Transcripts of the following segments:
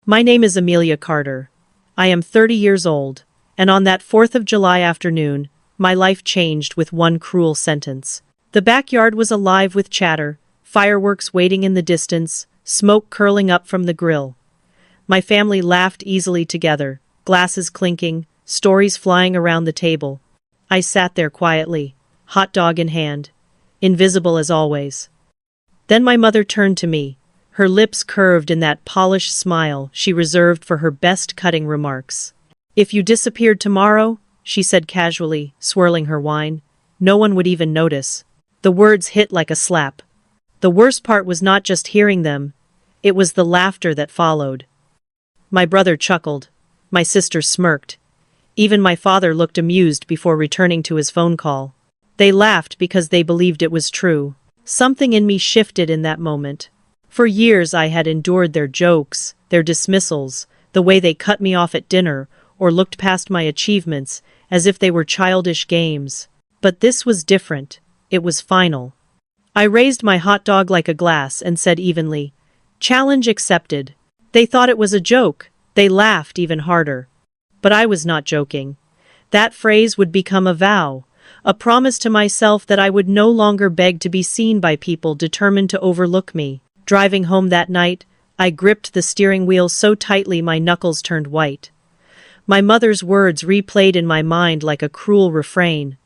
My name is Amelia Carter. I am 30 years old, and on that 4th of July afternoon, my life changed with one cruel sentence. The backyard was alive with chatter, fireworks waiting in the distance, smoke curling up from the grill. My family laughed easily together, glasses clinking, stories flying around the table. I sat there quietly, hot dog in hand, invisible as always. Then my mother turned to me, her lips curved in that polished smile she reserved for her best cutting remarks. "If you disappeared tomorrow," she said casually, swirling her wine, "no one would even notice." The words hit like a slap. The worst part was not just hearing them, it was the laughter that followed. My brother chuckled. My sister smirked. Even my father looked amused before returning to his phone call. They laughed because they believed it was true. Something in me shifted in that moment. For years I had endured their jokes, their dismissals, the way they cut me off at dinner, or looked past my achievements, as if they were childish games. But this was different. It was final. I raised my hot dog like a glass and said evenly, "Challenge accepted." They thought it was a joke. They laughed even harder. But I was not joking. That phrase would become a vow, a promise to myself that I would no longer beg to be seen by people determined to overlook me. Driving home that night, I gripped the steering wheel so tightly my knuckles turned white. My mother's words replayed in my mind like a cruel refrain.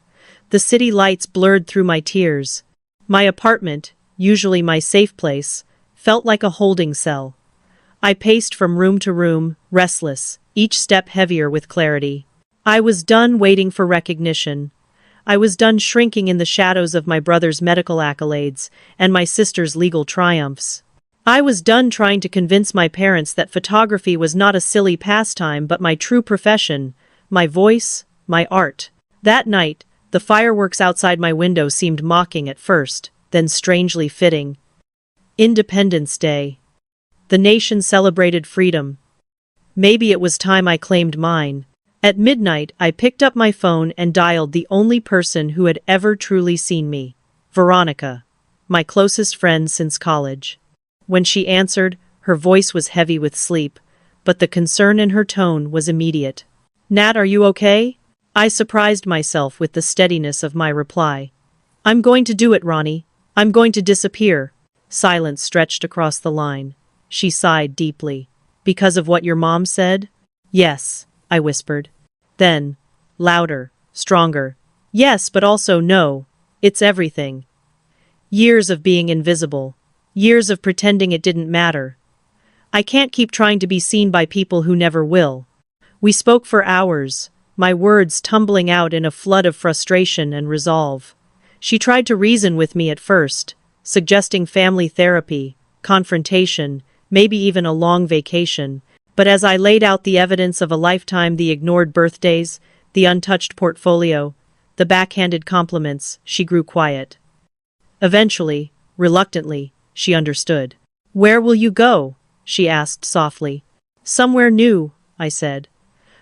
The city lights blurred through my tears. My apartment, usually my safe place, felt like a holding cell. I paced from room to room, restless, each step heavier with clarity. I was done waiting for recognition. I was done shrinking in the shadows of my brother's medical accolades and my sister's legal triumphs. I was done trying to convince my parents that photography was not a silly pastime but my true profession, my voice, my art. That night, the fireworks outside my window seemed mocking at first, then strangely fitting. Independence Day. The nation celebrated freedom. Maybe it was time I claimed mine. At midnight, I picked up my phone and dialed the only person who had ever truly seen me, Veronica, my closest friend since college. When she answered, her voice was heavy with sleep, but the concern in her tone was immediate. "Nat, are you okay?" I surprised myself with the steadiness of my reply. "I'm going to do it, Ronnie. I'm going to disappear." Silence stretched across the line. She sighed deeply. "Because of what your mom said?" "Yes," I whispered. Then, louder, stronger. "Yes, but also no. It's everything. Years of being invisible. Years of pretending it didn't matter. I can't keep trying to be seen by people who never will." We spoke for hours, my words tumbling out in a flood of frustration and resolve. She tried to reason with me at first, suggesting family therapy, confrontation, maybe even a long vacation. But as I laid out the evidence of a lifetime, the ignored birthdays, the untouched portfolio, the backhanded compliments, she grew quiet. Eventually, reluctantly, she understood. "Where will you go?" she asked softly. "Somewhere new," I said.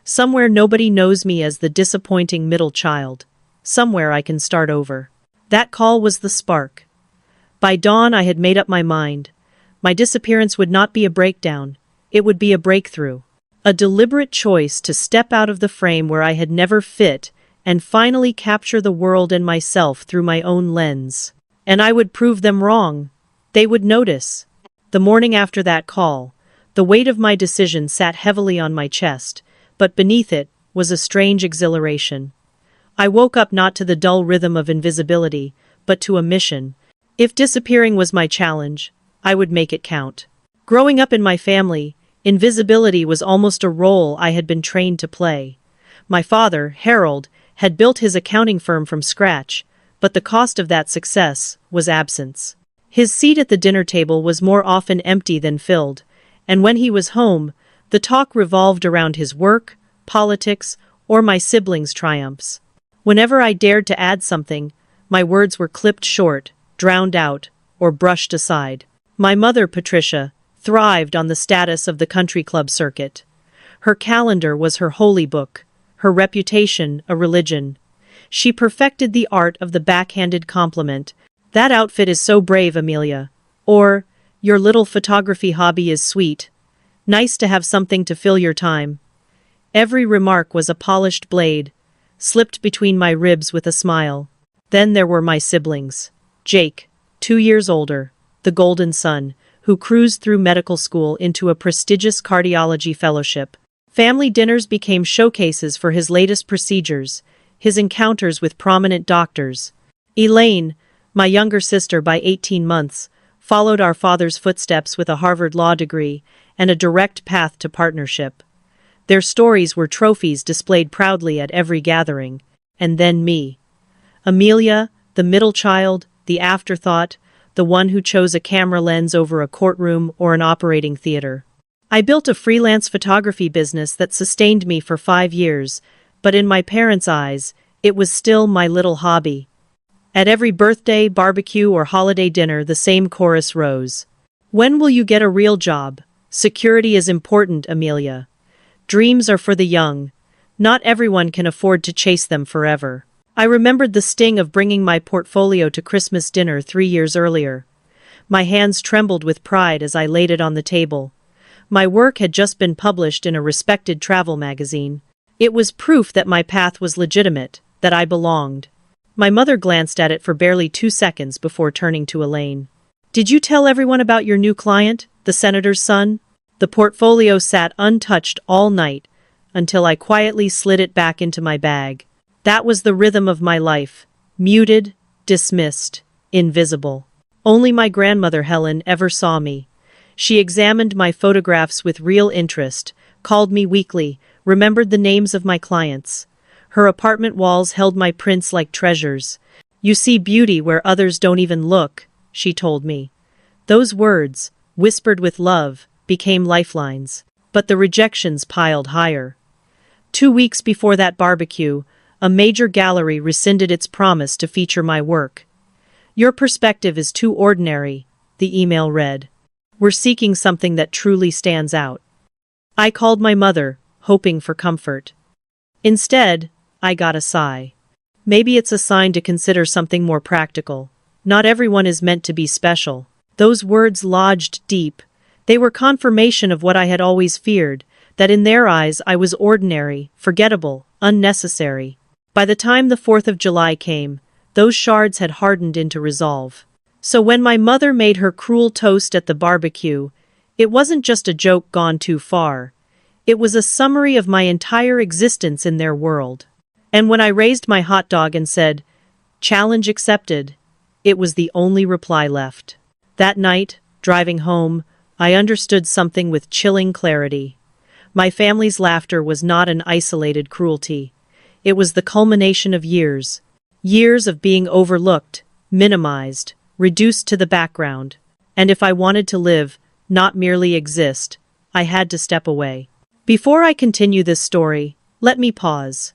"Somewhere nobody knows me as the disappointing middle child. Somewhere I can start over." That call was the spark. By dawn I had made up my mind. My disappearance would not be a breakdown. It would be a breakthrough. A deliberate choice to step out of the frame where I had never fit and finally capture the world and myself through my own lens. And I would prove them wrong. They would notice. The morning after that call, the weight of my decision sat heavily on my chest, but beneath it was a strange exhilaration. I woke up not to the dull rhythm of invisibility, but to a mission. If disappearing was my challenge, I would make it count. Growing up in my family, invisibility was almost a role I had been trained to play. My father, Harold, had built his accounting firm from scratch, but the cost of that success was absence. His seat at the dinner table was more often empty than filled, and when he was home, the talk revolved around his work, politics, or my siblings' triumphs. Whenever I dared to add something, my words were clipped short, drowned out, or brushed aside. My mother, Patricia, thrived on the status of the country club circuit. Her calendar was her holy book, her reputation a religion. She perfected the art of the backhanded compliment. "That outfit is so brave, Amelia." Or, "Your little photography hobby is sweet." Nice to have something to fill your time. Every remark was a polished blade, slipped between my ribs with a smile. Then there were my siblings. Jake, 2 years older, the golden son, who cruised through medical school into a prestigious cardiology fellowship. Family dinners became showcases for his latest procedures, his encounters with prominent doctors. Elaine, my younger sister by 18 months, followed our father's footsteps with a Harvard law degree and a direct path to partnership. Their stories were trophies displayed proudly at every gathering. And then me. Amelia, the middle child, the afterthought, the one who chose a camera lens over a courtroom or an operating theater. I built a freelance photography business that sustained me for 5 years, but in my parents' eyes, it was still my little hobby. At every birthday, barbecue, or holiday dinner, the same chorus rose. When will you get a real job? Security is important, Amelia. Dreams are for the young. Not everyone can afford to chase them forever. I remembered the sting of bringing my portfolio to Christmas dinner 3 years earlier. My hands trembled with pride as I laid it on the table. My work had just been published in a respected travel magazine. It was proof that my path was legitimate, that I belonged. My mother glanced at it for barely 2 seconds before turning to Elaine. Did you tell everyone about your new client, the senator's son? The portfolio sat untouched all night, until I quietly slid it back into my bag. That was the rhythm of my life. Muted, dismissed, invisible. Only my grandmother Helen ever saw me. She examined my photographs with real interest, called me weekly, remembered the names of my clients. Her apartment walls held my prints like treasures. You see beauty where others don't even look, she told me. Those words, whispered with love, became lifelines. But the rejections piled higher. 2 weeks before that barbecue, a major gallery rescinded its promise to feature my work. Your perspective is too ordinary, the email read. We're seeking something that truly stands out. I called my mother, hoping for comfort. Instead, I got a sigh. Maybe it's a sign to consider something more practical. Not everyone is meant to be special. Those words lodged deep. They were confirmation of what I had always feared, that in their eyes I was ordinary, forgettable, unnecessary. By the time the 4th of July came, those shards had hardened into resolve. So when my mother made her cruel toast at the barbecue, it wasn't just a joke gone too far. It was a summary of my entire existence in their world. And when I raised my hot dog and said, "Challenge accepted," it was the only reply left. That night, driving home, I understood something with chilling clarity. My family's laughter was not an isolated cruelty. It was the culmination of years. Years of being overlooked, minimized, reduced to the background. And if I wanted to live, not merely exist, I had to step away. Before I continue this story, let me pause.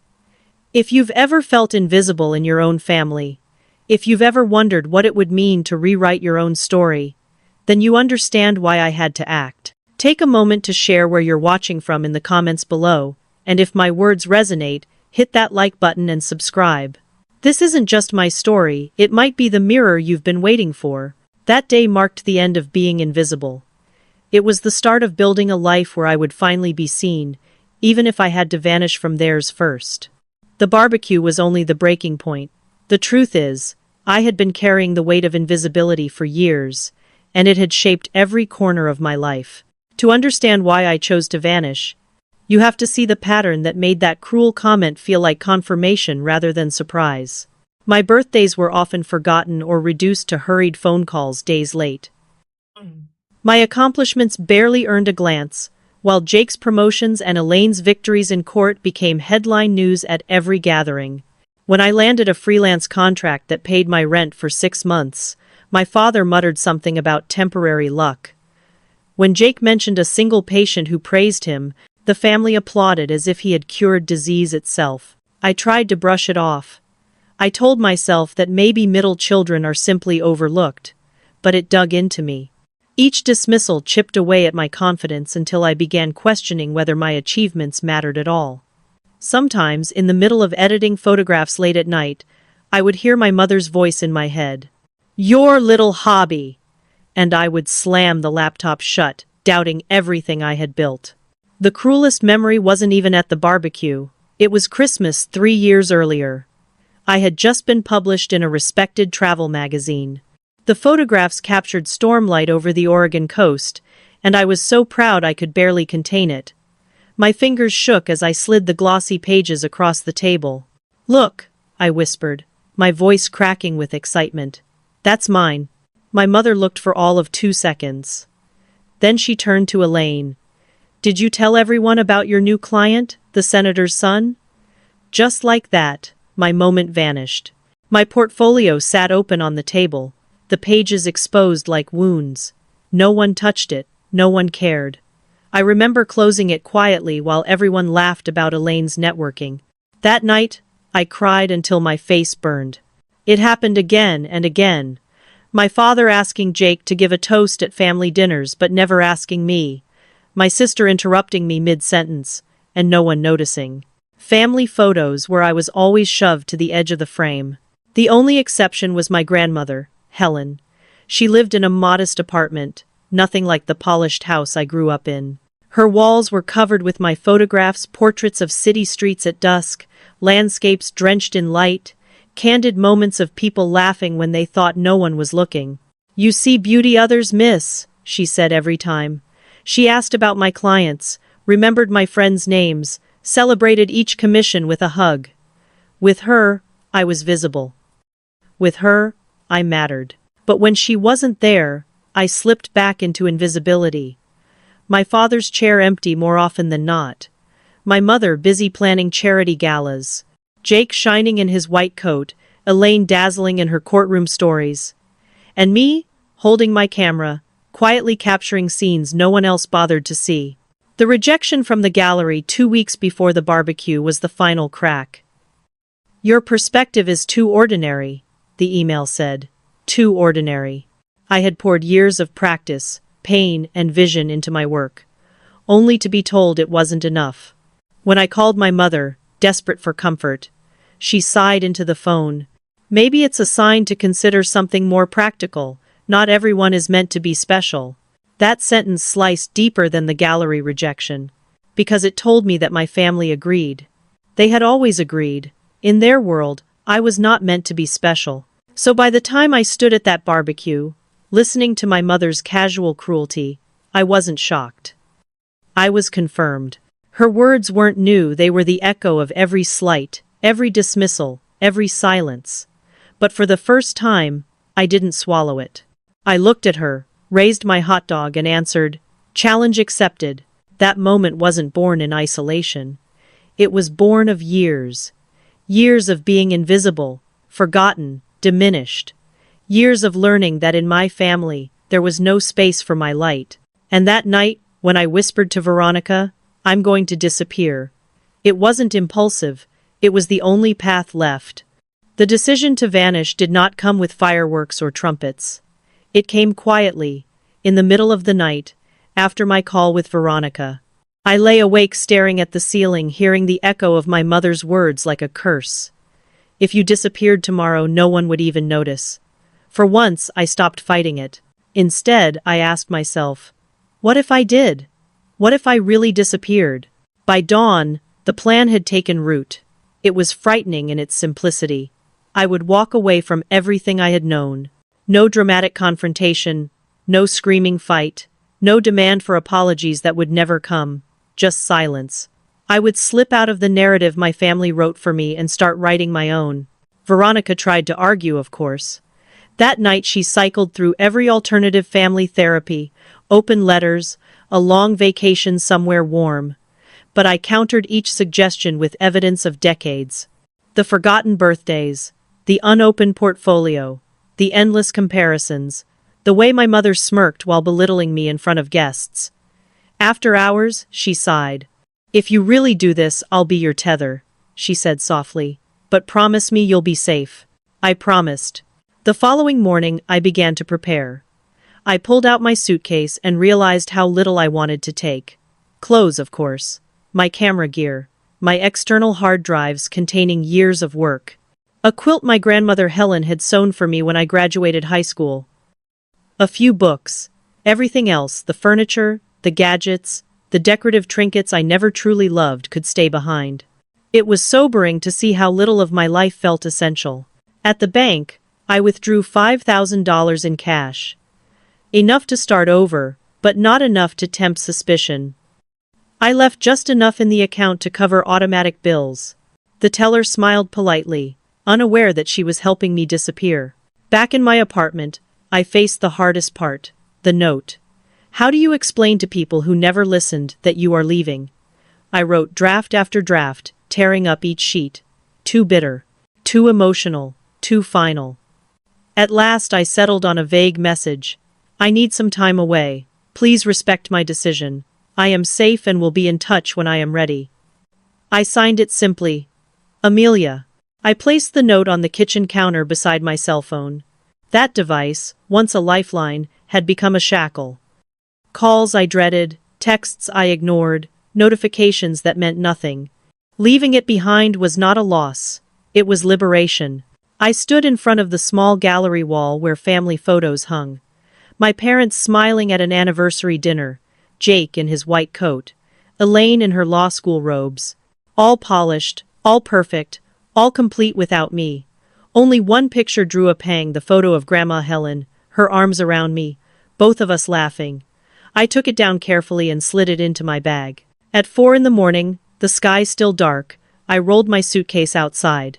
If you've ever felt invisible in your own family, if you've ever wondered what it would mean to rewrite your own story, then you understand why I had to act. Take a moment to share where you're watching from in the comments below, and if my words resonate, hit that like button and subscribe. This isn't just my story, it might be the mirror you've been waiting for. That day marked the end of being invisible. It was the start of building a life where I would finally be seen, even if I had to vanish from theirs first. The barbecue was only the breaking point. The truth is, I had been carrying the weight of invisibility for years, and it had shaped every corner of my life. To understand why I chose to vanish, you have to see the pattern that made that cruel comment feel like confirmation rather than surprise. My birthdays were often forgotten or reduced to hurried phone calls days late. My accomplishments barely earned a glance, while Jake's promotions and Elaine's victories in court became headline news at every gathering. When I landed a freelance contract that paid my rent for 6 months, my father muttered something about temporary luck. When Jake mentioned a single patient who praised him, the family applauded as if he had cured disease itself. I tried to brush it off. I told myself that maybe middle children are simply overlooked, but it dug into me. Each dismissal chipped away at my confidence until I began questioning whether my achievements mattered at all. Sometimes, in the middle of editing photographs late at night, I would hear my mother's voice in my head. "Your little hobby!" And I would slam the laptop shut, doubting everything I had built. The cruelest memory wasn't even at the barbecue. It was Christmas 3 years earlier. I had just been published in a respected travel magazine. The photographs captured stormlight over the Oregon coast, and I was so proud I could barely contain it. My fingers shook as I slid the glossy pages across the table. "Look," I whispered, my voice cracking with excitement. "That's mine." My mother looked for all of 2 seconds. Then she turned to Elaine. "Did you tell everyone about your new client, the senator's son?" Just like that, my moment vanished. My portfolio sat open on the table, the pages exposed like wounds. No one touched it, no one cared. I remember closing it quietly while everyone laughed about Elaine's networking. That night, I cried until my face burned. It happened again and again. My father asking Jake to give a toast at family dinners but never asking me. My sister interrupting me mid-sentence, and no one noticing. Family photos where I was always shoved to the edge of the frame. The only exception was my grandmother, Helen. She lived in a modest apartment, nothing like the polished house I grew up in. Her walls were covered with my photographs, portraits of city streets at dusk, landscapes drenched in light, candid moments of people laughing when they thought no one was looking. "You see beauty others miss," she said every time. She asked about my clients, remembered my friends' names, celebrated each commission with a hug. With her, I was visible. With her, I mattered. But when she wasn't there, I slipped back into invisibility. My father's chair empty more often than not. My mother busy planning charity galas. Jake shining in his white coat, Elaine dazzling in her courtroom stories. And me, holding my camera, quietly capturing scenes no one else bothered to see. The rejection from the gallery 2 weeks before the barbecue was the final crack. "Your perspective is too ordinary," the email said. Too ordinary. I had poured years of practice, pain, and vision into my work, only to be told it wasn't enough. When I called my mother, desperate for comfort, she sighed into the phone. "Maybe it's a sign to consider something more practical. Not everyone is meant to be special." That sentence sliced deeper than the gallery rejection, because it told me that my family agreed. They had always agreed. In their world, I was not meant to be special. So by the time I stood at that barbecue, listening to my mother's casual cruelty, I wasn't shocked. I was confirmed. Her words weren't new, they were the echo of every slight, every dismissal, every silence. But for the first time, I didn't swallow it. I looked at her, raised my hot dog and answered, "Challenge accepted." That moment wasn't born in isolation. It was born of years. Years of being invisible, forgotten, diminished. Years of learning that in my family, there was no space for my light. And that night, when I whispered to Veronica, "I'm going to disappear," it wasn't impulsive, it was the only path left. The decision to vanish did not come with fireworks or trumpets. It came quietly, in the middle of the night, after my call with Veronica. I lay awake staring at the ceiling, hearing the echo of my mother's words like a curse. If you disappeared tomorrow, no one would even notice. For once, I stopped fighting it. Instead, I asked myself, what if I did? What if I really disappeared? By dawn, the plan had taken root. It was frightening in its simplicity. I would walk away from everything I had known. No dramatic confrontation, no screaming fight, no demand for apologies that would never come, just silence. I would slip out of the narrative my family wrote for me and start writing my own. Veronica tried to argue, of course. That night she cycled through every alternative family therapy, open letters, a long vacation somewhere warm. But I countered each suggestion with evidence of decades. The forgotten birthdays, the unopened portfolio, the endless comparisons, the way my mother smirked while belittling me in front of guests. After hours, she sighed. "If you really do this, I'll be your tether," she said softly. "But promise me you'll be safe." I promised. The following morning, I began to prepare. I pulled out my suitcase and realized how little I wanted to take. Clothes, of course. My camera gear. My external hard drives containing years of work. A quilt my grandmother Helen had sewn for me when I graduated high school. A few books. Everything else, the furniture, the gadgets, the decorative trinkets I never truly loved could stay behind. It was sobering to see how little of my life felt essential. At the bank, I withdrew $5,000 in cash. Enough to start over, but not enough to tempt suspicion. I left just enough in the account to cover automatic bills. The teller smiled politely, unaware that she was helping me disappear. Back in my apartment, I faced the hardest part, the note. How do you explain to people who never listened that you are leaving? I wrote draft after draft, tearing up each sheet. Too bitter, too emotional, too final. At last I settled on a vague message. I need some time away. Please respect my decision. I am safe and will be in touch when I am ready. I signed it simply, Amelia. I placed the note on the kitchen counter beside my cell phone. That device, once a lifeline, had become a shackle. Calls I dreaded, texts I ignored, notifications that meant nothing. Leaving it behind was not a loss. It was liberation. I stood in front of the small gallery wall where family photos hung. My parents smiling at an anniversary dinner, Jake in his white coat, Elaine in her law school robes. All polished, all perfect, all complete without me. Only one picture drew a pang, the photo of Grandma Helen, her arms around me, both of us laughing. I took it down carefully and slid it into my bag. At 4 a.m, the sky still dark, I rolled my suitcase outside.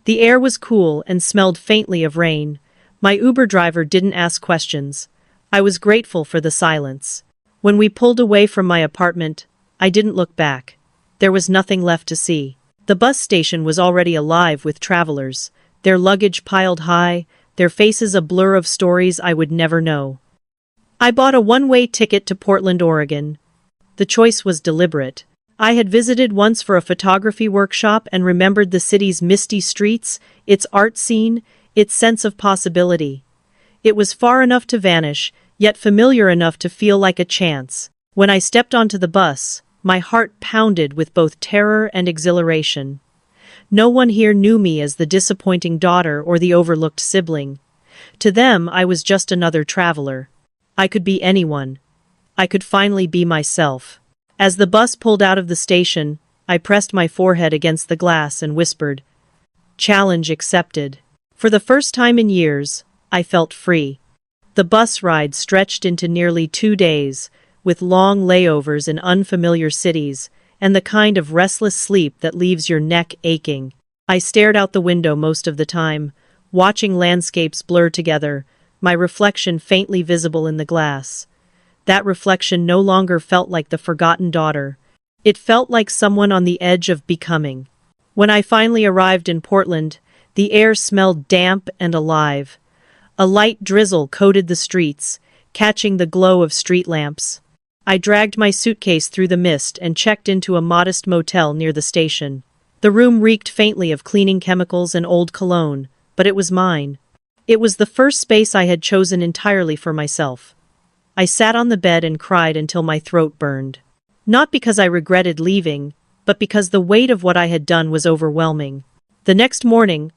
The air was cool and smelled faintly of rain. My Uber driver didn't ask questions. I was grateful for the silence. When we pulled away from my apartment, I didn't look back. There was nothing left to see. The bus station was already alive with travelers, their luggage piled high, their faces a blur of stories I would never know. I bought a one-way ticket to Portland, Oregon. The choice was deliberate. I had visited once for a photography workshop and remembered the city's misty streets, its art scene, its sense of possibility. It was far enough to vanish, yet familiar enough to feel like a chance. When I stepped onto the bus, my heart pounded with both terror and exhilaration. No one here knew me as the disappointing daughter or the overlooked sibling. To them, I was just another traveler. I could be anyone. I could finally be myself. As the bus pulled out of the station, I pressed my forehead against the glass and whispered, "Challenge accepted." For the first time in years, I felt free. The bus ride stretched into nearly 2 days, with long layovers in unfamiliar cities, and the kind of restless sleep that leaves your neck aching. I stared out the window most of the time, watching landscapes blur together, my reflection faintly visible in the glass. That reflection no longer felt like the forgotten daughter. It felt like someone on the edge of becoming. When I finally arrived in Portland, the air smelled damp and alive. A light drizzle coated the streets, catching the glow of street lamps. I dragged my suitcase through the mist and checked into a modest motel near the station. The room reeked faintly of cleaning chemicals and old cologne, but it was mine. It was the first space I had chosen entirely for myself. I sat on the bed and cried until my throat burned. Not because I regretted leaving, but because the weight of what I had done was overwhelming. The next morning,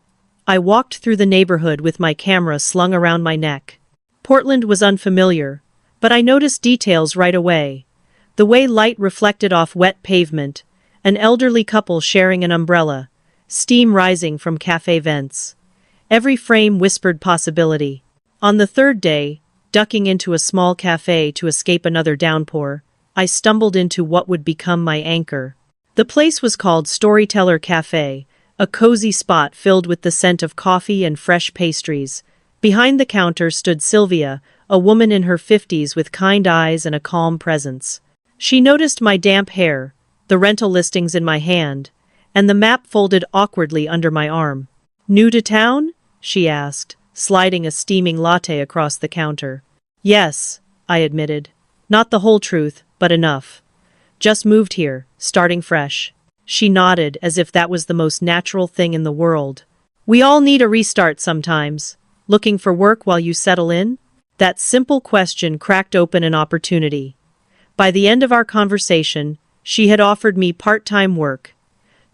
I walked through the neighborhood with my camera slung around my neck. Portland was unfamiliar, but I noticed details right away. The way light reflected off wet pavement, an elderly couple sharing an umbrella, steam rising from cafe vents. Every frame whispered possibility. On the third day, ducking into a small cafe to escape another downpour, I stumbled into what would become my anchor. The place was called Storyteller Cafe, a cozy spot filled with the scent of coffee and fresh pastries. Behind the counter stood Sylvia, a woman in her 50s with kind eyes and a calm presence. She noticed my damp hair, the rental listings in my hand, and the map folded awkwardly under my arm. "New to town?" she asked, sliding a steaming latte across the counter. "Yes," I admitted. "Not the whole truth, but enough. Just moved here, starting fresh." She nodded as if that was the most natural thing in the world. "We all need a restart sometimes. Looking for work while you settle in?" That simple question cracked open an opportunity. By the end of our conversation, she had offered me part-time work.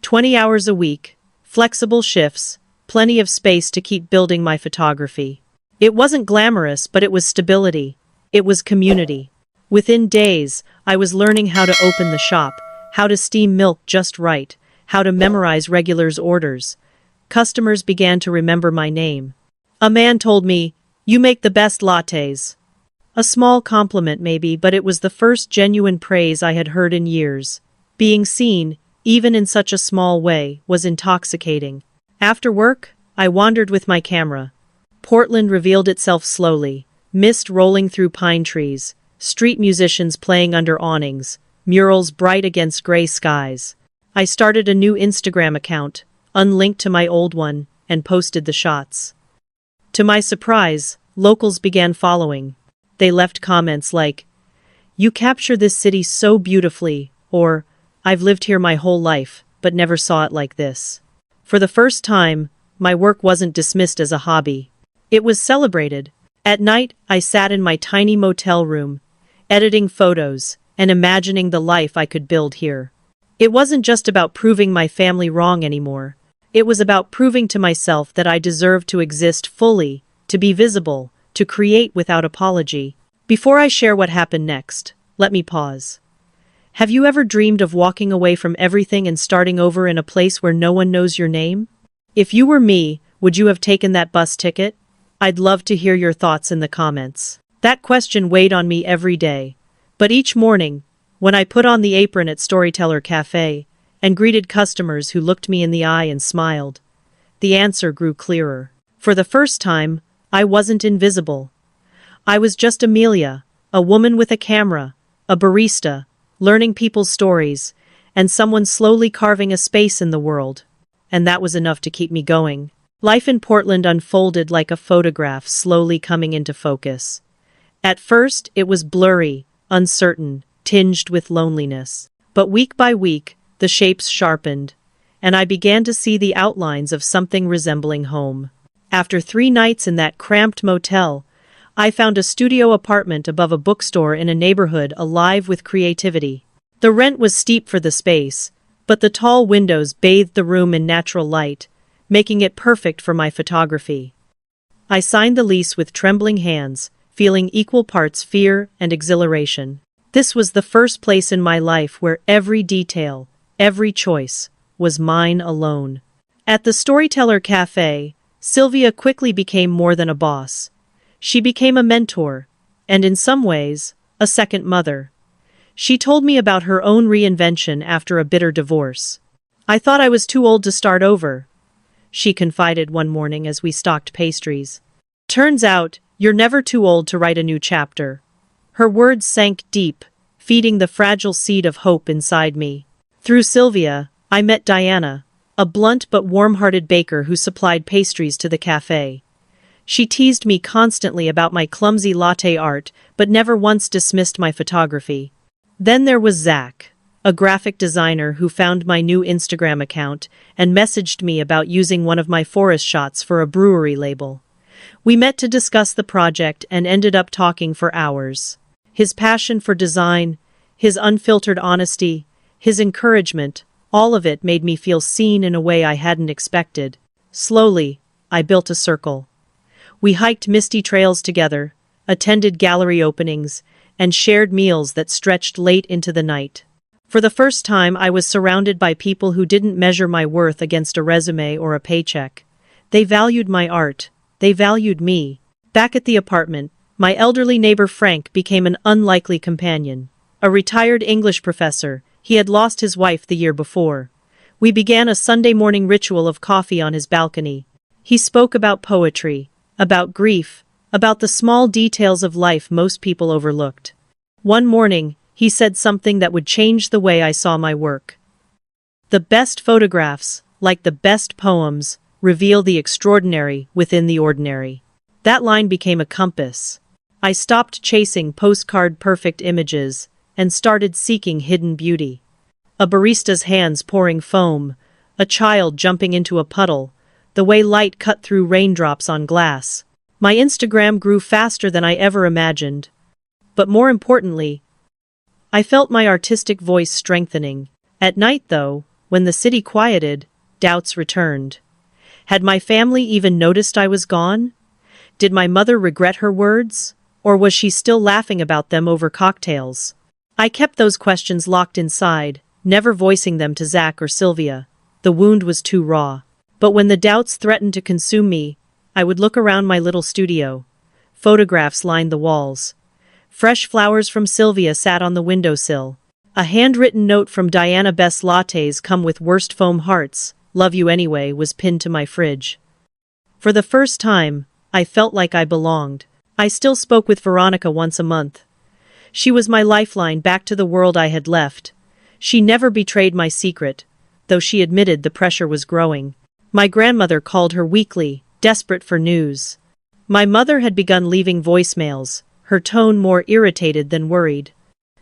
20 hours a week, flexible shifts, plenty of space to keep building my photography. It wasn't glamorous, but it was stability. It was community. Within days, I was learning how to open the shop, how to steam milk just right, how to memorize regulars' orders. Customers began to remember my name. A man told me, "You make the best lattes." A small compliment maybe, but it was the first genuine praise I had heard in years. Being seen, even in such a small way, was intoxicating. After work, I wandered with my camera. Portland revealed itself slowly, mist rolling through pine trees, street musicians playing under awnings, murals bright against gray skies. I started a new Instagram account, unlinked to my old one, and posted the shots. To my surprise, locals began following. They left comments like, "You capture this city so beautifully," or, "I've lived here my whole life, but never saw it like this." For the first time, my work wasn't dismissed as a hobby. It was celebrated. At night, I sat in my tiny motel room, editing photos and imagining the life I could build here. It wasn't just about proving my family wrong anymore. It was about proving to myself that I deserved to exist fully, to be visible, to create without apology. Before I share what happened next, let me pause. Have you ever dreamed of walking away from everything and starting over in a place where no one knows your name? If you were me, would you have taken that bus ticket? I'd love to hear your thoughts in the comments. That question weighed on me every day. But each morning, when I put on the apron at Storyteller Cafe and greeted customers who looked me in the eye and smiled, the answer grew clearer. For the first time, I wasn't invisible. I was just Amelia, a woman with a camera, a barista, learning people's stories, and someone slowly carving a space in the world. And that was enough to keep me going. Life in Portland unfolded like a photograph slowly coming into focus. At first, it was blurry, uncertain, tinged with loneliness. But week by week, the shapes sharpened, and I began to see the outlines of something resembling home. After 3 nights in that cramped motel, I found a studio apartment above a bookstore in a neighborhood alive with creativity. The rent was steep for the space, but the tall windows bathed the room in natural light, making it perfect for my photography. I signed the lease with trembling hands, feeling equal parts fear and exhilaration. This was the first place in my life where every detail, every choice, was mine alone. At the Storyteller Cafe, Sylvia quickly became more than a boss. She became a mentor, and in some ways, a second mother. She told me about her own reinvention after a bitter divorce. "I thought I was too old to start over," she confided one morning as we stocked pastries. "Turns out, you're never too old to write a new chapter." Her words sank deep, feeding the fragile seed of hope inside me. Through Sylvia, I met Diana, a blunt but warm-hearted baker who supplied pastries to the cafe. She teased me constantly about my clumsy latte art, but never once dismissed my photography. Then there was Zach, a graphic designer who found my new Instagram account and messaged me about using one of my forest shots for a brewery label. We met to discuss the project and ended up talking for hours. His passion for design, his unfiltered honesty, his encouragement, all of it made me feel seen in a way I hadn't expected. Slowly, I built a circle. We hiked misty trails together, attended gallery openings, and shared meals that stretched late into the night. For the first time, I was surrounded by people who didn't measure my worth against a resume or a paycheck. They valued my art. They valued me. Back at the apartment, my elderly neighbor Frank became an unlikely companion. A retired English professor, he had lost his wife the year before. We began a Sunday morning ritual of coffee on his balcony. He spoke about poetry, about grief, about the small details of life most people overlooked. One morning, he said something that would change the way I saw my work. The best photographs, like the best poems, reveal the extraordinary within the ordinary. That line became a compass. I stopped chasing postcard-perfect images and started seeking hidden beauty. A barista's hands pouring foam, a child jumping into a puddle, the way light cut through raindrops on glass. My Instagram grew faster than I ever imagined. But more importantly, I felt my artistic voice strengthening. At night, though, when the city quieted, doubts returned. Had my family even noticed I was gone? Did my mother regret her words? Or was she still laughing about them over cocktails? I kept those questions locked inside, never voicing them to Zach or Sylvia. The wound was too raw. But when the doubts threatened to consume me, I would look around my little studio. Photographs lined the walls. Fresh flowers from Sylvia sat on the windowsill. A handwritten note from Diana: best lattes come with worst foam hearts, love you anyway, was pinned to my fridge. For the first time, I felt like I belonged. I still spoke with Veronica once a month. She was my lifeline back to the world I had left. She never betrayed my secret, though she admitted the pressure was growing. My grandmother called her weekly, desperate for news. My mother had begun leaving voicemails, her tone more irritated than worried.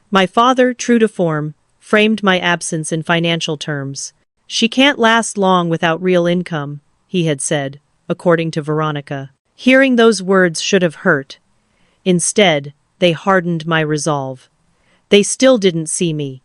My father, true to form, framed my absence in financial terms. She can't last long without real income, he had said, according to Veronica. Hearing those words should have hurt. Instead, they hardened my resolve. They still didn't see me.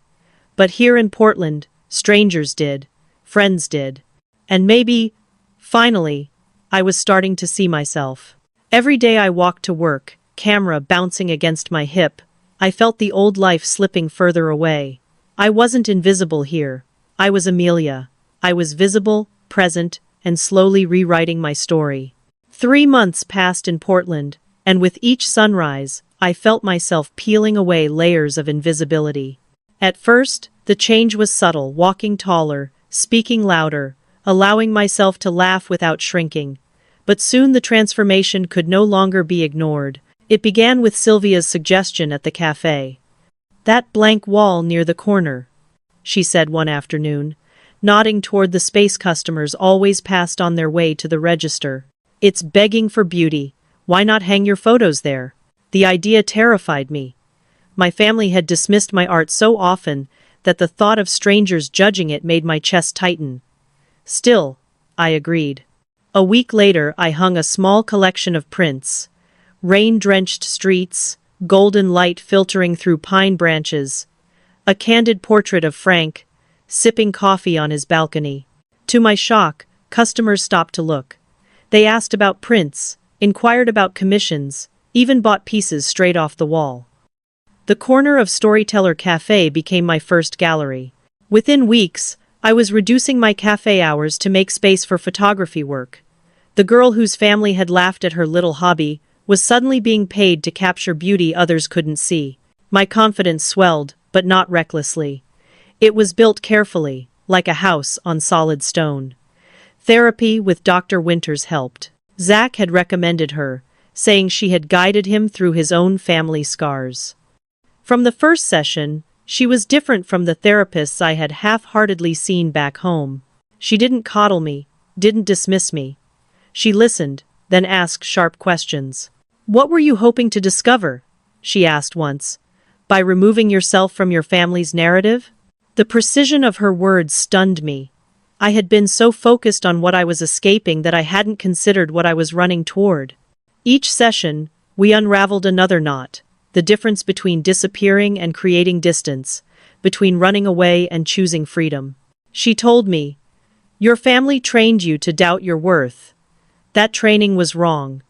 But here in Portland, strangers did, friends did. And maybe, finally, I was starting to see myself. Every day I walked to work, camera bouncing against my hip, I felt the old life slipping further away. I wasn't invisible here. I was Amelia. I was visible, present, and slowly rewriting my story. 3 months passed in Portland, and with each sunrise, I felt myself peeling away layers of invisibility. At first, the change was subtle, walking taller, speaking louder, allowing myself to laugh without shrinking. But soon the transformation could no longer be ignored. It began with Sylvia's suggestion at the cafe. "That blank wall near the corner," she said one afternoon, nodding toward the space customers always passed on their way to the register. "It's begging for beauty. Why not hang your photos there?" The idea terrified me. My family had dismissed my art so often that the thought of strangers judging it made my chest tighten. Still, I agreed. A week later, I hung a small collection of prints. Rain-drenched streets, golden light filtering through pine branches. A candid portrait of Frank, sipping coffee on his balcony. To my shock, customers stopped to look. They asked about prints, inquired about commissions, even bought pieces straight off the wall. The corner of Storyteller Cafe became my first gallery. Within weeks, I was reducing my cafe hours to make space for photography work. The girl whose family had laughed at her little hobby was suddenly being paid to capture beauty others couldn't see. My confidence swelled, but not recklessly. It was built carefully, like a house on solid stone. Therapy with Dr. Winters helped. Zach had recommended her, saying she had guided him through his own family scars. From the first session, she was different from the therapists I had half-heartedly seen back home. She didn't coddle me, didn't dismiss me. She listened, then asked sharp questions. "What were you hoping to discover?" she asked once. "By removing yourself from your family's narrative?" The precision of her words stunned me. I had been so focused on what I was escaping that I hadn't considered what I was running toward. Each session, we unraveled another knot, the difference between disappearing and creating distance, between running away and choosing freedom. She told me, "Your family trained you to doubt your worth. That training was wrong.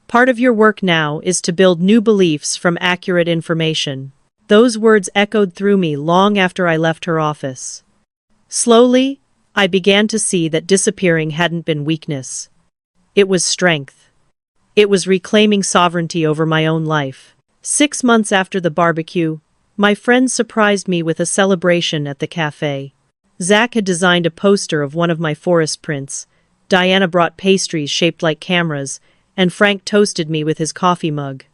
Part of your work now is to build new beliefs from accurate information." Those words echoed through me long after I left her office. Slowly, I began to see that disappearing hadn't been weakness. It was strength. It was reclaiming sovereignty over my own life. 6 months after the barbecue, my friends surprised me with a celebration at the cafe. Zach had designed a poster of one of my forest prints. Diana brought pastries shaped like cameras, and Frank toasted me with his coffee mug.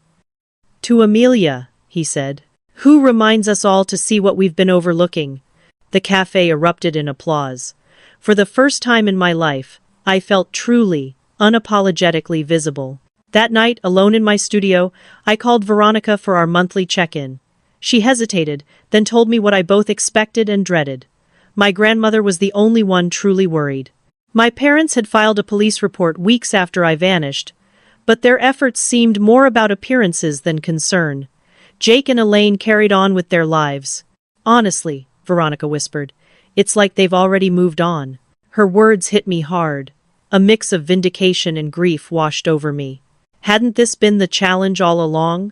"To Amelia," he said, "who reminds us all to see what we've been overlooking." The cafe erupted in applause. For the first time in my life, I felt truly, unapologetically visible. That night, alone in my studio, I called Veronica for our monthly check-in. She hesitated, then told me what I both expected and dreaded. My grandmother was the only one truly worried. My parents had filed a police report weeks after I vanished, but their efforts seemed more about appearances than concern. Jake and Elaine carried on with their lives. "Honestly," Veronica whispered, "it's like they've already moved on." Her words hit me hard. A mix of vindication and grief washed over me. Hadn't this been the challenge all along?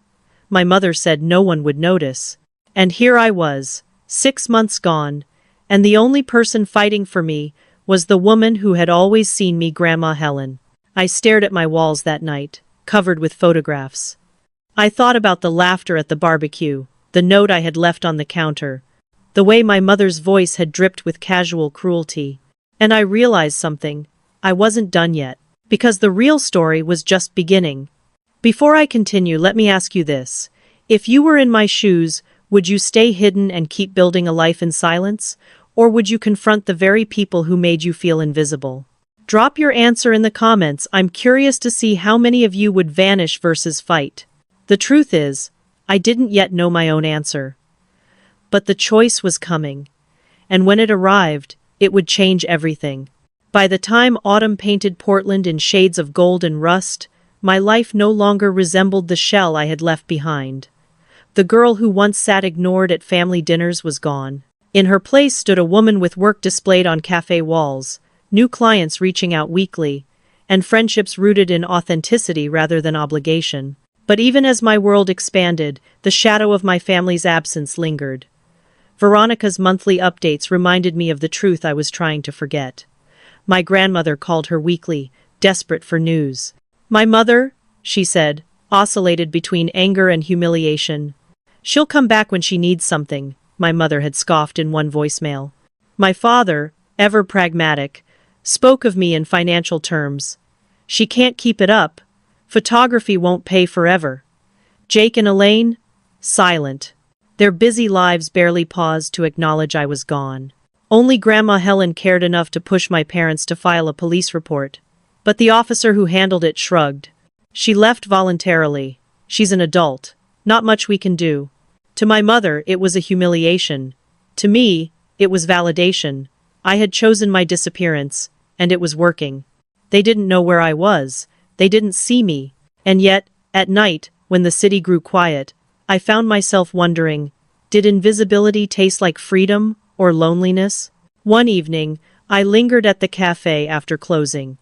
My mother said no one would notice. And here I was, 6 months gone, and the only person fighting for me was the woman who had always seen me, Grandma Helen. I stared at my walls that night, covered with photographs. I thought about the laughter at the barbecue, the note I had left on the counter, the way my mother's voice had dripped with casual cruelty. And I realized something. I wasn't done yet, because the real story was just beginning. Before I continue, let me ask you this. If you were in my shoes, would you stay hidden and keep building a life in silence? Or would you confront the very people who made you feel invisible? Drop your answer in the comments. I'm curious to see how many of you would vanish versus fight. The truth is, I didn't yet know my own answer. But the choice was coming. And when it arrived, it would change everything. By the time autumn painted Portland in shades of gold and rust, my life no longer resembled the shell I had left behind. The girl who once sat ignored at family dinners was gone. In her place stood a woman with work displayed on cafe walls, new clients reaching out weekly, and friendships rooted in authenticity rather than obligation. But even as my world expanded, the shadow of my family's absence lingered. Veronica's monthly updates reminded me of the truth I was trying to forget. My grandmother called her weekly, desperate for news. My mother, she said, oscillated between anger and humiliation. She'll come back when she needs something, my mother had scoffed in one voicemail. My father, ever pragmatic, spoke of me in financial terms. She can't keep it up. Photography won't pay forever. Jake and Elaine? Silent. Their busy lives barely paused to acknowledge I was gone. Only Grandma Helen cared enough to push my parents to file a police report. But the officer who handled it shrugged. She left voluntarily. She's an adult. Not much we can do. To my mother, it was a humiliation. To me, it was validation. I had chosen my disappearance, and it was working. They didn't know where I was. They didn't see me. And yet, at night, when the city grew quiet, I found myself wondering, did invisibility taste like freedom or loneliness? One evening, I lingered at the cafe after closing.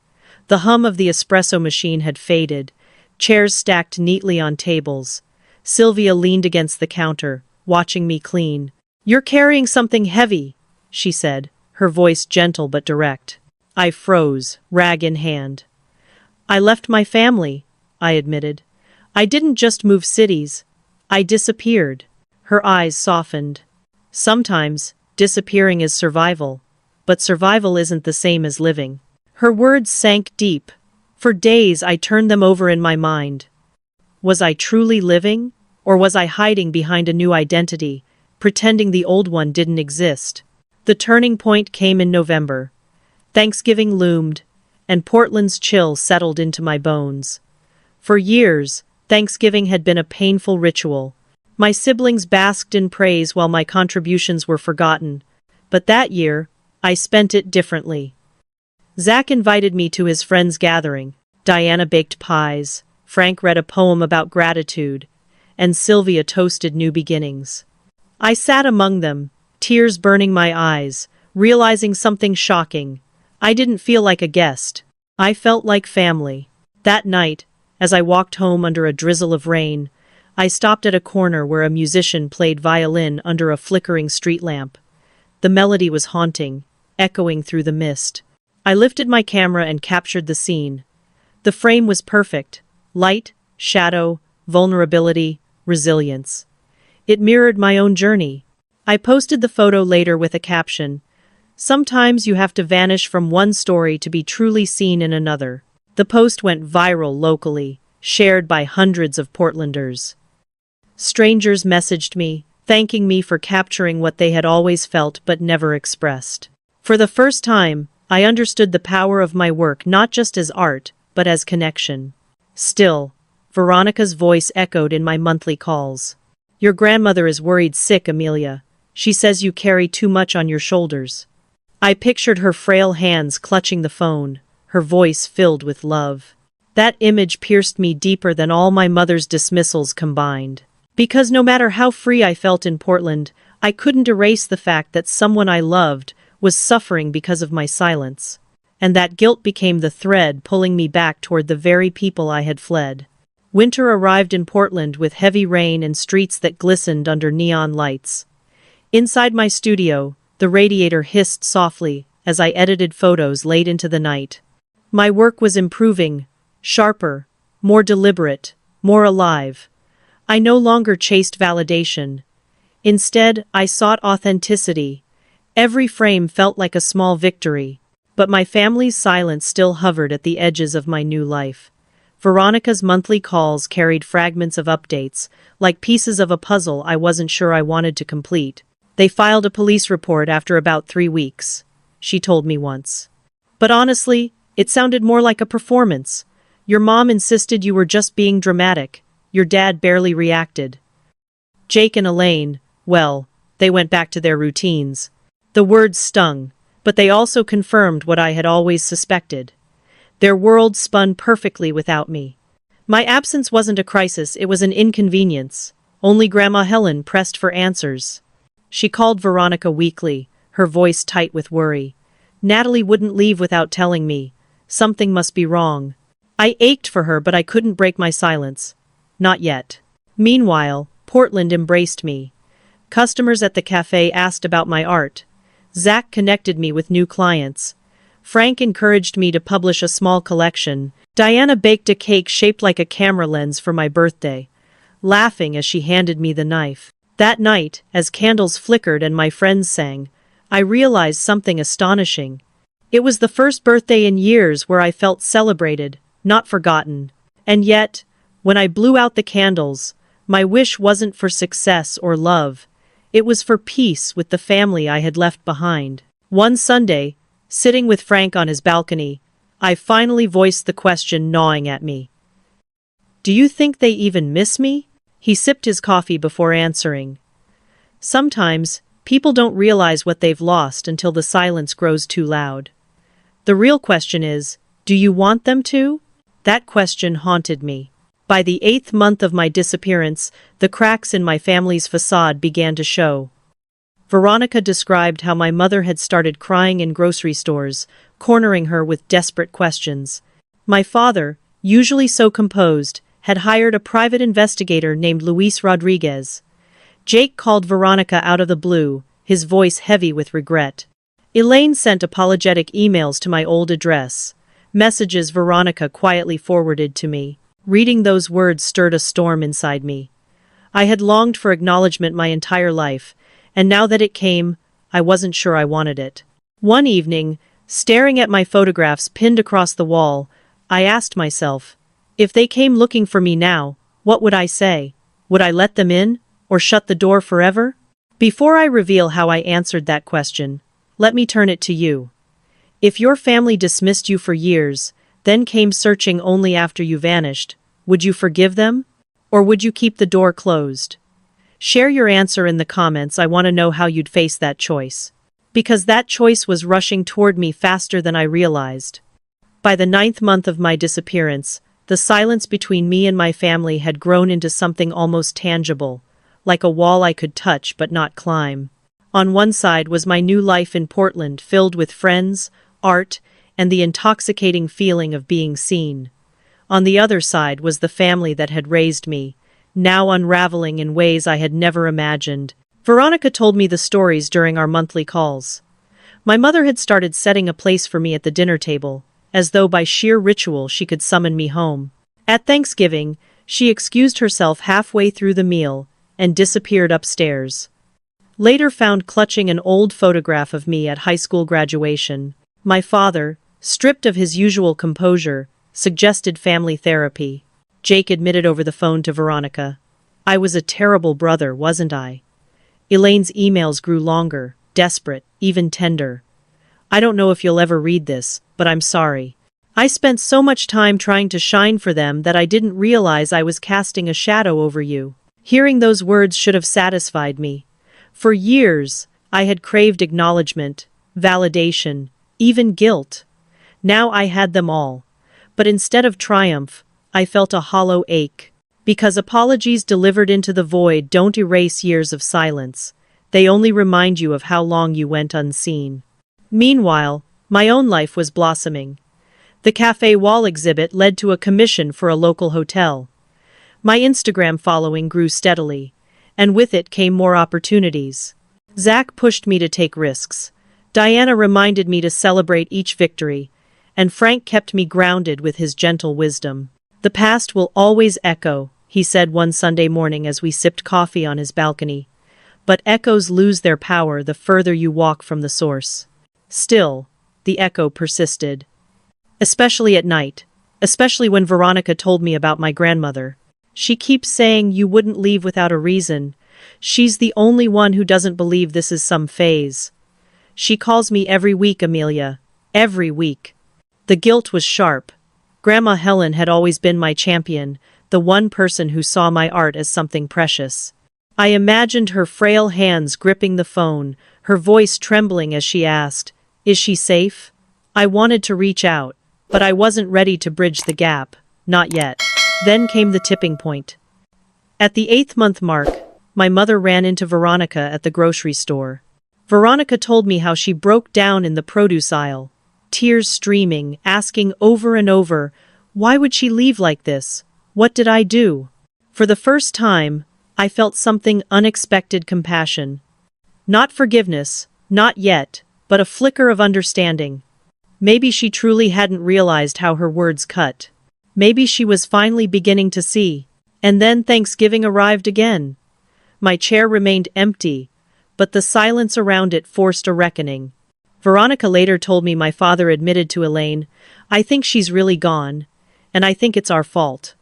The hum of the espresso machine had faded, chairs stacked neatly on tables. Sylvia leaned against the counter, watching me clean. "You're carrying something heavy," she said, her voice gentle but direct. I froze, rag in hand. "I left my family," I admitted. "I didn't just move cities. I disappeared." Her eyes softened. "Sometimes, disappearing is survival. But survival isn't the same as living." Her words sank deep. For days I turned them over in my mind. Was I truly living? Or was I hiding behind a new identity, pretending the old one didn't exist? The turning point came in November. Thanksgiving loomed, and Portland's chill settled into my bones. For years, Thanksgiving had been a painful ritual. My siblings basked in praise while my contributions were forgotten. But that year, I spent it differently. Zach invited me to his friend's gathering. Diana baked pies, Frank read a poem about gratitude, and Sylvia toasted new beginnings. I sat among them, tears burning my eyes, realizing something shocking. I didn't feel like a guest. I felt like family. That night, as I walked home under a drizzle of rain, I stopped at a corner where a musician played violin under a flickering street lamp. The melody was haunting, echoing through the mist. I lifted my camera and captured the scene. The frame was perfect. Light, shadow, vulnerability, resilience. It mirrored my own journey. I posted the photo later with a caption. "Sometimes you have to vanish from one story to be truly seen in another." The post went viral locally, shared by hundreds of Portlanders. Strangers messaged me, thanking me for capturing what they had always felt but never expressed. For the first time, I understood the power of my work not just as art, but as connection. Still, Veronica's voice echoed in my monthly calls. "Your grandmother is worried sick, Amelia. She says you carry too much on your shoulders." I pictured her frail hands clutching the phone, her voice filled with love. That image pierced me deeper than all my mother's dismissals combined. Because no matter how free I felt in Portland, I couldn't erase the fact that someone I loved was suffering because of my silence. And that guilt became the thread pulling me back toward the very people I had fled. Winter arrived in Portland with heavy rain and streets that glistened under neon lights. Inside my studio, the radiator hissed softly as I edited photos late into the night. My work was improving, sharper, more deliberate, more alive. I no longer chased validation. Instead, I sought authenticity. Every frame felt like a small victory, but my family's silence still hovered at the edges of my new life. Veronica's monthly calls carried fragments of updates, like pieces of a puzzle I wasn't sure I wanted to complete. They filed a police report after about 3 weeks, she told me once. But honestly, it sounded more like a performance. Your mom insisted you were just being dramatic. Your dad barely reacted. Jake and Elaine, well, they went back to their routines. The words stung, but they also confirmed what I had always suspected. Their world spun perfectly without me. My absence wasn't a crisis, it was an inconvenience. Only Grandma Helen pressed for answers. She called Veronica weekly, her voice tight with worry. Natalie wouldn't leave without telling me. Something must be wrong. I ached for her, but I couldn't break my silence. Not yet. Meanwhile, Portland embraced me. Customers at the cafe asked about my art. Zach connected me with new clients. Frank encouraged me to publish a small collection. Diana baked a cake shaped like a camera lens for my birthday, laughing as she handed me the knife. That night, as candles flickered and my friends sang, I realized something astonishing. It was the first birthday in years where I felt celebrated, not forgotten. And yet, when I blew out the candles, my wish wasn't for success or love. It was for peace with the family I had left behind. One Sunday, sitting with Frank on his balcony, I finally voiced the question gnawing at me. Do you think they even miss me? He sipped his coffee before answering. Sometimes, people don't realize what they've lost until the silence grows too loud. The real question is, do you want them to? That question haunted me. By the 8th month of my disappearance, the cracks in my family's facade began to show. Veronica described how my mother had started crying in grocery stores, cornering her with desperate questions. My father, usually so composed, had hired a private investigator named Luis Rodriguez. Jake called Veronica out of the blue, his voice heavy with regret. Elaine sent apologetic emails to my old address, messages Veronica quietly forwarded to me. Reading those words stirred a storm inside me. I had longed for acknowledgement my entire life, and now that it came, I wasn't sure I wanted it. One evening, staring at my photographs pinned across the wall, I asked myself, if they came looking for me now, what would I say? Would I let them in, or shut the door forever? Before I reveal how I answered that question, let me turn it to you. If your family dismissed you for years, then came searching only after you vanished, would you forgive them? Or would you keep the door closed? Share your answer in the comments. I want to know how you'd face that choice. Because that choice was rushing toward me faster than I realized. By the 9th month of my disappearance, the silence between me and my family had grown into something almost tangible, like a wall I could touch but not climb. On one side was my new life in Portland, filled with friends, art, and the intoxicating feeling of being seen. On the other side was the family that had raised me, now unraveling in ways I had never imagined. Veronica told me the stories during our monthly calls. My mother had started setting a place for me at the dinner table, as though by sheer ritual she could summon me home. At Thanksgiving, she excused herself halfway through the meal and disappeared upstairs. Later found clutching an old photograph of me at high school graduation. My father, stripped of his usual composure, suggested family therapy. Jake admitted over the phone to Veronica. I was a terrible brother, wasn't I? Elaine's emails grew longer, desperate, even tender. I don't know if you'll ever read this, but I'm sorry. I spent so much time trying to shine for them that I didn't realize I was casting a shadow over you. Hearing those words should have satisfied me. For years, I had craved acknowledgement, validation, even guilt. Now I had them all. But instead of triumph, I felt a hollow ache. Because apologies delivered into the void don't erase years of silence. They only remind you of how long you went unseen. Meanwhile, my own life was blossoming. The cafe wall exhibit led to a commission for a local hotel. My Instagram following grew steadily, and with it came more opportunities. Zach pushed me to take risks. Diana reminded me to celebrate each victory, and Frank kept me grounded with his gentle wisdom. "The past will always echo," he said one Sunday morning as we sipped coffee on his balcony. "But echoes lose their power the further you walk from the source." Still, the echo persisted. Especially at night. Especially when Veronica told me about my grandmother. "She keeps saying you wouldn't leave without a reason. She's the only one who doesn't believe this is some phase. She calls me every week, Amelia. Every week." The guilt was sharp. Grandma Helen had always been my champion, the one person who saw my art as something precious. I imagined her frail hands gripping the phone, her voice trembling as she asked, "Is she safe?" I wanted to reach out, but I wasn't ready to bridge the gap. Not yet. Then came the tipping point. At the 8th-month mark, my mother ran into Veronica at the grocery store. Veronica told me how she broke down in the produce aisle, tears streaming, asking over and over, "Why would she leave like this? What did I do?" For the first time, I felt something unexpected: compassion. Not forgiveness, not yet, but a flicker of understanding. Maybe she truly hadn't realized how her words cut. Maybe she was finally beginning to see. And then Thanksgiving arrived again. My chair remained empty, but the silence around it forced a reckoning. Veronica later told me my father admitted to Elaine, "I think she's really gone, and I think it's our fault."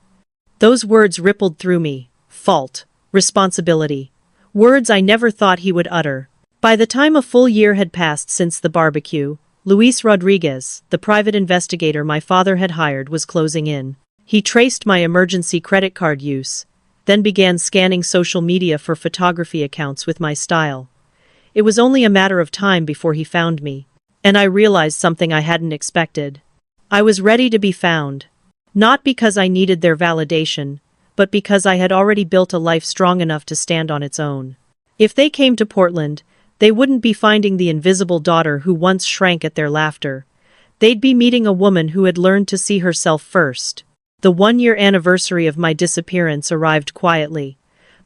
Those words rippled through me. Fault. Responsibility. Words I never thought he would utter. By the time a full year had passed since the barbecue, Luis Rodriguez, the private investigator my father had hired, was closing in. He traced my emergency credit card use, then began scanning social media for photography accounts with my style. It was only a matter of time before he found me, and I realized something I hadn't expected. I was ready to be found. Not because I needed their validation, but because I had already built a life strong enough to stand on its own. If they came to Portland, they wouldn't be finding the invisible daughter who once shrank at their laughter. They'd be meeting a woman who had learned to see herself first. The 1-year anniversary of my disappearance arrived quietly,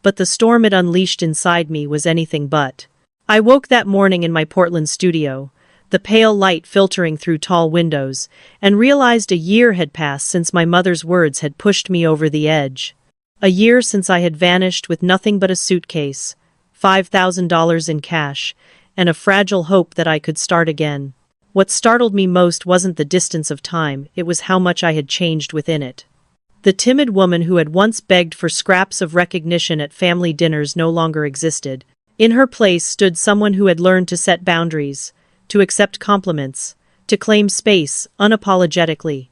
but the storm it unleashed inside me was anything but. I woke that morning in my Portland studio, the pale light filtering through tall windows, and realized a year had passed since my mother's words had pushed me over the edge. A year since I had vanished with nothing but a suitcase, $5,000 in cash, and a fragile hope that I could start again. What startled me most wasn't the distance of time, it was how much I had changed within it. The timid woman who had once begged for scraps of recognition at family dinners no longer existed. In her place stood someone who had learned to set boundaries, to accept compliments, to claim space unapologetically.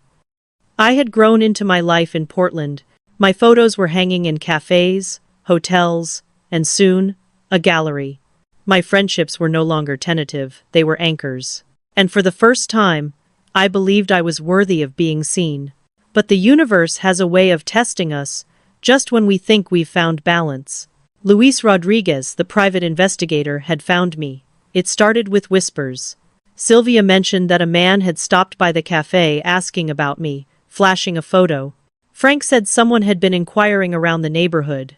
I had grown into my life in Portland. My photos were hanging in cafes, hotels, and soon, a gallery. My friendships were no longer tentative, they were anchors. And for the first time, I believed I was worthy of being seen. But the universe has a way of testing us, just when we think we've found balance. Luis Rodriguez, the private investigator, had found me. It started with whispers. Sylvia mentioned that a man had stopped by the cafe asking about me, flashing a photo. Frank said someone had been inquiring around the neighborhood.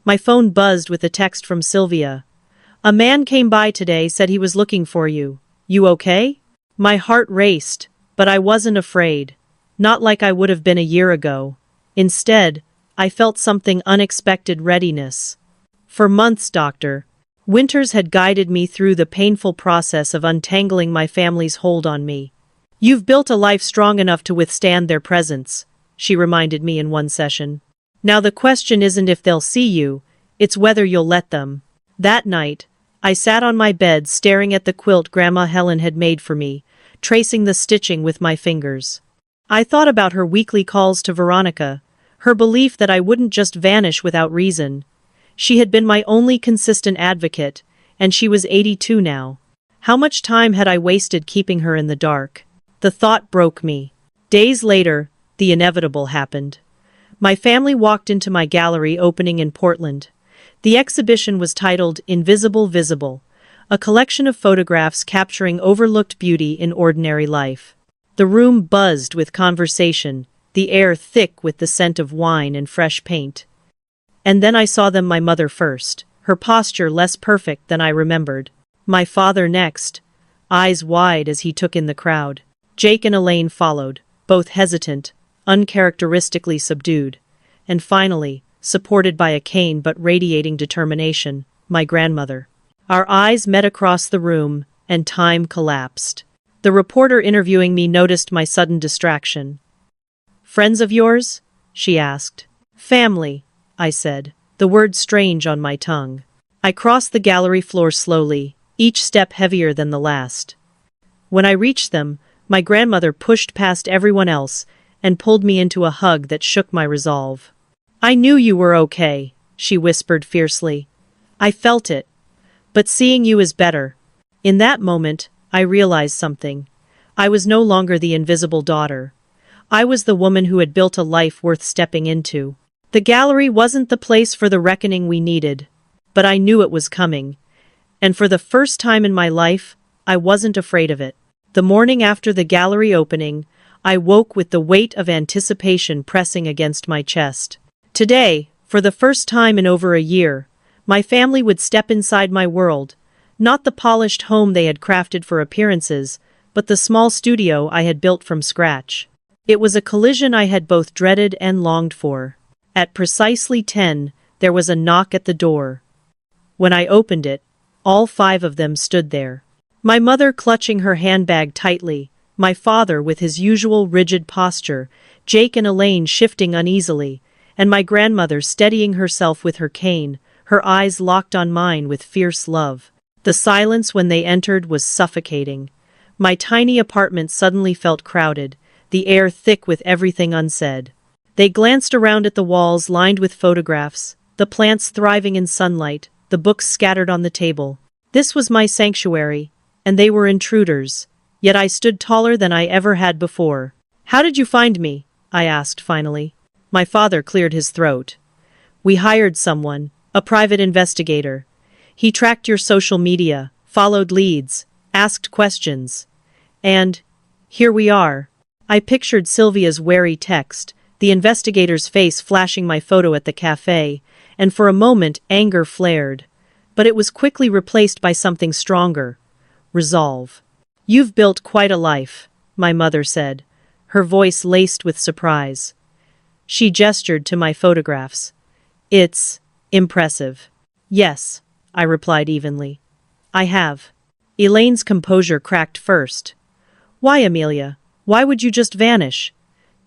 My phone buzzed with a text from Sylvia. "A man came by today, said he was looking for you. You okay?" My heart raced, but I wasn't afraid. Not like I would have been a year ago. Instead, I felt something unexpected: readiness. For months, Dr. Winters had guided me through the painful process of untangling my family's hold on me. "You've built a life strong enough to withstand their presence," she reminded me in one session. "Now the question isn't if they'll see you, it's whether you'll let them." That night, I sat on my bed staring at the quilt Grandma Helen had made for me, tracing the stitching with my fingers. I thought about her weekly calls to Veronica, her belief that I wouldn't just vanish without reason. She had been my only consistent advocate, and she was 82 now. How much time had I wasted keeping her in the dark? The thought broke me. Days later, the inevitable happened. My family walked into my gallery opening in Portland. The exhibition was titled Invisible Visible, a collection of photographs capturing overlooked beauty in ordinary life. The room buzzed with conversation, the air thick with the scent of wine and fresh paint. And then I saw them, my mother first, her posture less perfect than I remembered. My father next, eyes wide as he took in the crowd. Jake and Elaine followed, both hesitant, uncharacteristically subdued. And finally, supported by a cane but radiating determination, my grandmother. Our eyes met across the room, and time collapsed. The reporter interviewing me noticed my sudden distraction. "Friends of yours?" she asked. "Family," I said, the word strange on my tongue. I crossed the gallery floor slowly, each step heavier than the last. When I reached them, my grandmother pushed past everyone else and pulled me into a hug that shook my resolve. "I knew you were okay," she whispered fiercely. "I felt it. But seeing you is better." In that moment, I realized something. I was no longer the invisible daughter. I was the woman who had built a life worth stepping into. The gallery wasn't the place for the reckoning we needed, but I knew it was coming. And for the first time in my life, I wasn't afraid of it. The morning after the gallery opening, I woke with the weight of anticipation pressing against my chest. Today, for the first time in over a year, my family would step inside my world, not the polished home they had crafted for appearances, but the small studio I had built from scratch. It was a collision I had both dreaded and longed for. At precisely 10, there was a knock at the door. When I opened it, all 5 of them stood there. My mother clutching her handbag tightly, my father with his usual rigid posture, Jake and Elaine shifting uneasily, and my grandmother steadying herself with her cane, her eyes locked on mine with fierce love. The silence when they entered was suffocating. My tiny apartment suddenly felt crowded, the air thick with everything unsaid. They glanced around at the walls lined with photographs, the plants thriving in sunlight, the books scattered on the table. This was my sanctuary, and they were intruders, yet I stood taller than I ever had before. "How did you find me?" I asked finally. My father cleared his throat. "We hired someone, a private investigator. He tracked your social media, followed leads, asked questions. And here we are." I pictured Sylvia's wary text, the investigator's face flashing my photo at the cafe, and for a moment anger flared. But it was quickly replaced by something stronger. Resolve. "You've built quite a life," my mother said, her voice laced with surprise. She gestured to my photographs. "It's impressive." "Yes," I replied evenly. "I have." Elaine's composure cracked first. "Why, Amelia? Why would you just vanish?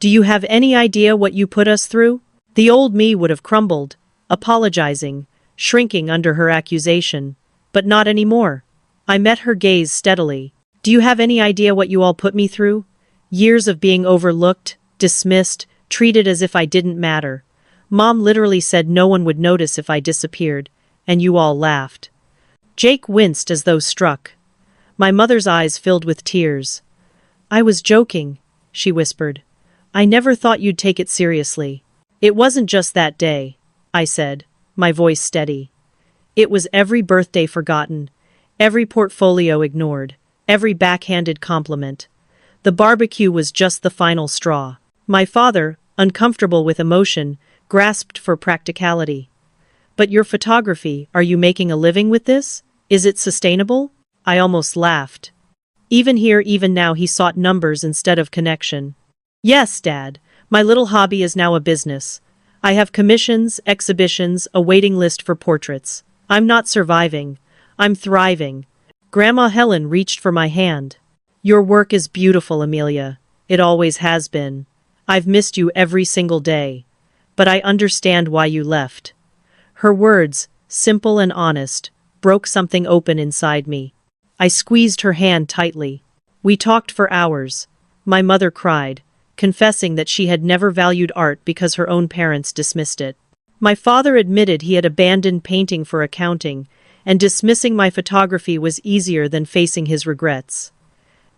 Do you have any idea what you put us through?" The old me would have crumbled, apologizing, shrinking under her accusation. But not anymore. I met her gaze steadily. "Do you have any idea what you all put me through? Years of being overlooked, dismissed, treated as if I didn't matter. Mom literally said no one would notice if I disappeared, and you all laughed." Jake winced as though struck. My mother's eyes filled with tears. "I was joking," she whispered. "I never thought you'd take it seriously." "It wasn't just that day," I said, my voice steady. "It was every birthday forgotten, every portfolio ignored, every backhanded compliment. The barbecue was just the final straw." My father, uncomfortable with emotion, grasped for practicality. "But your photography, are you making a living with this? Is it sustainable?" I almost laughed. Even here, even now, he sought numbers instead of connection. "Yes, Dad, my little hobby is now a business. I have commissions, exhibitions, a waiting list for portraits. I'm not surviving. I'm thriving." Grandma Helen reached for my hand. "Your work is beautiful, Amelia. It always has been. I've missed you every single day. But I understand why you left." Her words, simple and honest, broke something open inside me. I squeezed her hand tightly. We talked for hours. My mother cried, confessing that she had never valued art because her own parents dismissed it. My father admitted he had abandoned painting for accounting, and dismissing my photography was easier than facing his regrets.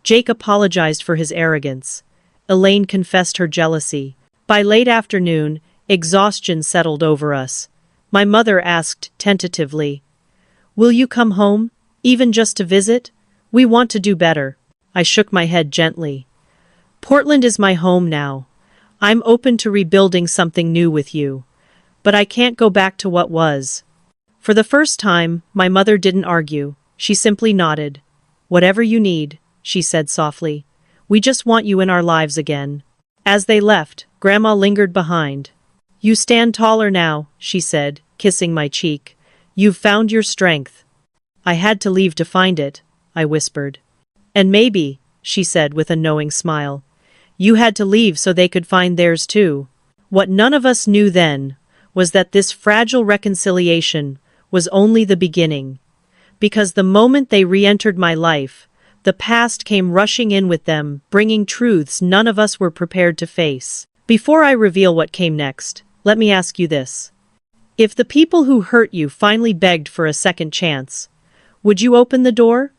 Jake apologized for his arrogance. Elaine confessed her jealousy. By late afternoon, exhaustion settled over us. My mother asked tentatively, "Will you come home, even just to visit? We want to do better." I shook my head gently. "Portland is my home now. I'm open to rebuilding something new with you. But I can't go back to what was. For the first time, my mother didn't argue. She simply nodded. Whatever you need, she said softly. We just want you in our lives again. As they left, Grandma lingered behind. You stand taller now, she said, kissing my cheek. You've found your strength. I had to leave to find it, I whispered. And maybe, she said with a knowing smile, you had to leave so they could find theirs too. What none of us knew then was that this fragile reconciliation was only the beginning. Because the moment they re-entered my life, the past came rushing in with them, bringing truths none of us were prepared to face. Before I reveal what came next, let me ask you this. If the people who hurt you finally begged for a second chance, would you open the door?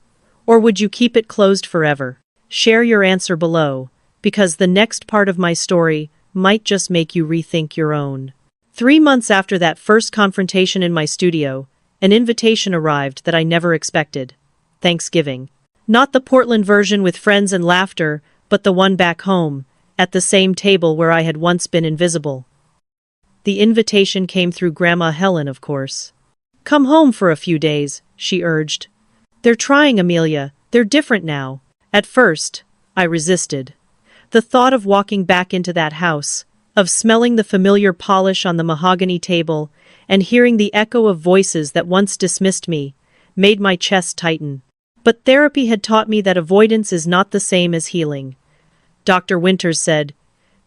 Or would you keep it closed forever? Share your answer below, because the next part of my story might just make you rethink your own. 3 months after that first confrontation in my studio, an invitation arrived that I never expected. Thanksgiving. Not the Portland version with friends and laughter, but the one back home, at the same table where I had once been invisible. The invitation came through Grandma Helen, of course. Come home for a few days, she urged. They're trying, Amelia. They're different now. At first, I resisted. The thought of walking back into that house, of smelling the familiar polish on the mahogany table, and hearing the echo of voices that once dismissed me, made my chest tighten. But therapy had taught me that avoidance is not the same as healing. Dr. Winters said,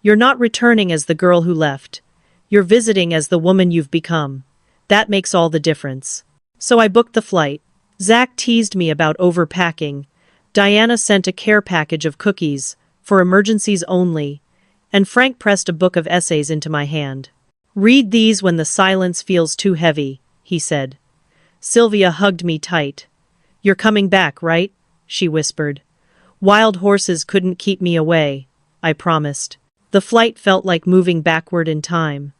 "You're not returning as the girl who left. You're visiting as the woman you've become. That makes all the difference." So I booked the flight. Zach teased me about overpacking. Diana sent a care package of cookies, for emergencies only, and Frank pressed a book of essays into my hand. "Read these when the silence feels too heavy," he said. Sylvia hugged me tight. "You're coming back, right?" she whispered. "Wild horses couldn't keep me away," I promised. The flight felt like moving backward in time.